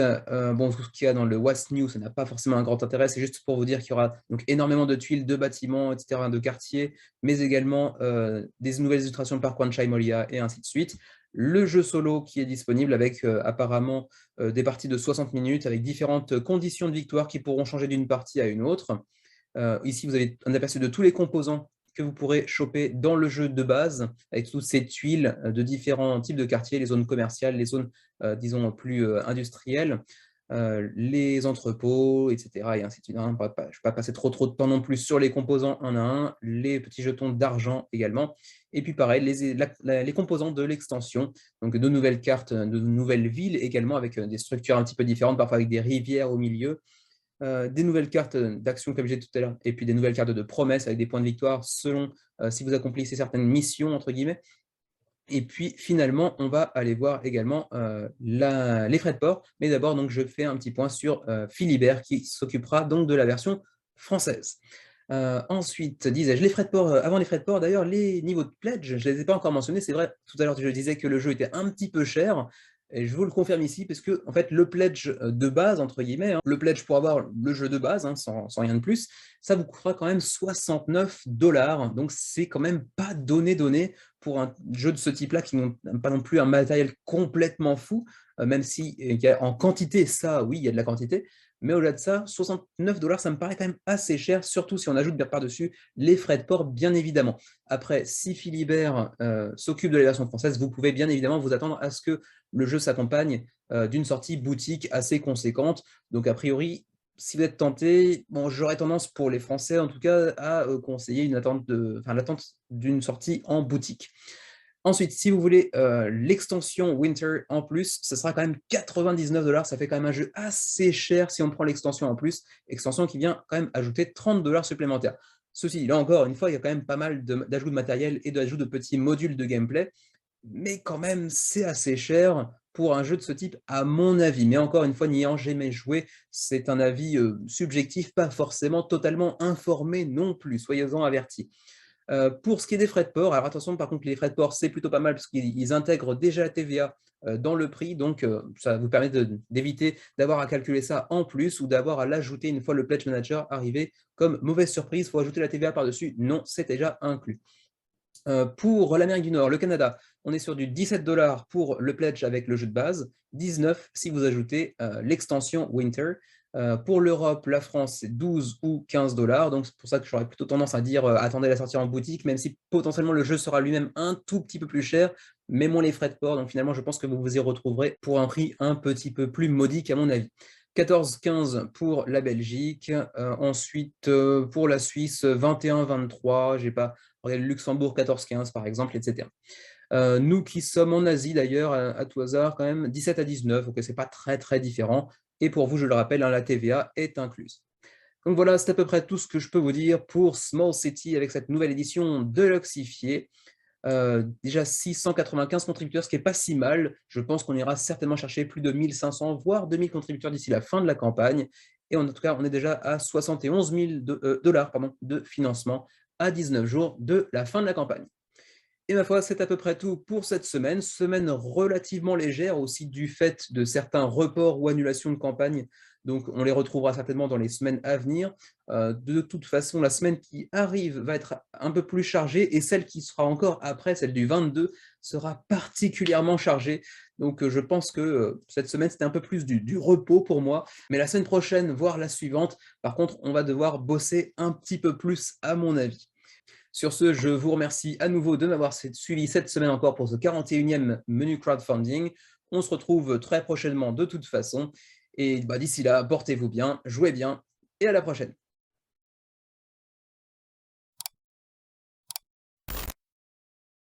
bon, tout ce qu'il y a dans le What's New, ça n'a pas forcément un grand intérêt, c'est juste pour vous dire qu'il y aura donc énormément de tuiles, de bâtiments, etc., de quartiers, mais également des nouvelles illustrations de Park Wan-Chai Molia et ainsi de suite. Le jeu solo qui est disponible avec apparemment des parties de 60 minutes avec différentes conditions de victoire qui pourront changer d'une partie à une autre. Ici, vous avez un aperçu de tous les composants que vous pourrez choper dans le jeu de base, avec toutes ces tuiles de différents types de quartiers, les zones commerciales, les zones, disons, plus industrielles, les entrepôts, etc. et ainsi de suite. Je ne vais pas passer trop de temps non plus sur les composants un à un, les petits jetons d'argent également, et puis pareil, les composants de l'extension, donc de nouvelles cartes, de nouvelles villes également, avec des structures un petit peu différentes, parfois avec des rivières au milieu, des nouvelles cartes d'action comme j'ai dit tout à l'heure, et puis des nouvelles cartes de promesses avec des points de victoire selon si vous accomplissez certaines missions, entre guillemets. Et puis finalement, on va aller voir également les frais de port. Mais d'abord, donc, je fais un petit point sur Philibert qui s'occupera donc de la version française. Ensuite, disais-je, les frais de port, avant les frais de port, d'ailleurs, les niveaux de pledge, je ne les ai pas encore mentionnés. C'est vrai, tout à l'heure, je disais que le jeu était un petit peu cher. Et je vous le confirme ici, parce que en fait, le pledge de base, entre guillemets, hein, le pledge pour avoir le jeu de base, hein, sans rien de plus, ça vous coûtera quand même 69 $. Donc, c'est quand même pas donné pour un jeu de ce type-là qui n'a pas non plus un matériel complètement fou, même si en quantité, ça, oui, il y a de la quantité. Mais au-delà de ça, 69 $, ça me paraît quand même assez cher, surtout si on ajoute par-dessus les frais de port, bien évidemment. Après, si Philibert s'occupe de la version française, vous pouvez bien évidemment vous attendre à ce que le jeu s'accompagne d'une sortie boutique assez conséquente. Donc, a priori, si vous êtes tenté, bon, j'aurais tendance pour les Français, en tout cas, à conseiller l'attente d'une sortie en boutique. Ensuite, si vous voulez l'extension Winter en plus, ce sera quand même 99 $. Ça fait quand même un jeu assez cher si on prend l'extension en plus. Extension qui vient quand même ajouter 30 $ supplémentaires. Ceci, là encore une fois, il y a quand même pas mal d'ajouts de matériel et d'ajouts de petits modules de gameplay, mais quand même, c'est assez cher pour un jeu de ce type, à mon avis. Mais encore une fois, n'y ayant jamais joué, c'est un avis subjectif, pas forcément totalement informé non plus, soyez-en avertis. Pour ce qui est des frais de port, alors attention, par contre, les frais de port, c'est plutôt pas mal parce qu'ils intègrent déjà la TVA dans le prix, donc ça vous permet d'éviter d'avoir à calculer ça en plus ou d'avoir à l'ajouter une fois le Pledge Manager arrivé. Comme mauvaise surprise, il faut ajouter la TVA par-dessus. Non, c'est déjà inclus. Pour l'Amérique du Nord, le Canada, on est sur du 17 $ pour le pledge avec le jeu de base, 19 si vous ajoutez l'extension Winter. Pour l'Europe, la France, c'est 12 ou 15 $. Donc c'est pour ça que j'aurais plutôt tendance à dire attendez la sortie en boutique, même si potentiellement le jeu sera lui-même un tout petit peu plus cher, mais moins les frais de port. Donc finalement, je pense que vous vous y retrouverez pour un prix un petit peu plus modique à mon avis. 14-15 pour la Belgique, ensuite pour la Suisse, 21-23, j'ai pas regardé le Luxembourg 14-15 par exemple, etc. Nous qui sommes en Asie d'ailleurs, à tout hasard quand même, 17-19, donc c'est pas très différent. Et pour vous, je le rappelle, hein, la TVA est incluse. Donc voilà, c'est à peu près tout ce que je peux vous dire pour Small City avec cette nouvelle édition deluxifiée. Déjà 695 contributeurs, ce qui n'est pas si mal. Je pense qu'on ira certainement chercher plus de 1500, voire 2000 contributeurs d'ici la fin de la campagne. Et en tout cas, on est déjà à 71 000 $ de financement à 19 jours de la fin de la campagne. Et ma foi, c'est à peu près tout pour cette semaine. Semaine relativement légère aussi du fait de certains reports ou annulations de campagne. Donc, on les retrouvera certainement dans les semaines à venir. De toute façon, la semaine qui arrive va être un peu plus chargée et celle qui sera encore après, celle du 22, sera particulièrement chargée. Donc, je pense que cette semaine, c'était un peu plus du repos pour moi. Mais la semaine prochaine, voire la suivante, par contre, on va devoir bosser un petit peu plus à mon avis. Sur ce, je vous remercie à nouveau de m'avoir suivi cette semaine encore pour ce 41e menu crowdfunding. On se retrouve très prochainement de toute façon. Et d'ici là, portez-vous bien, jouez bien et à la prochaine.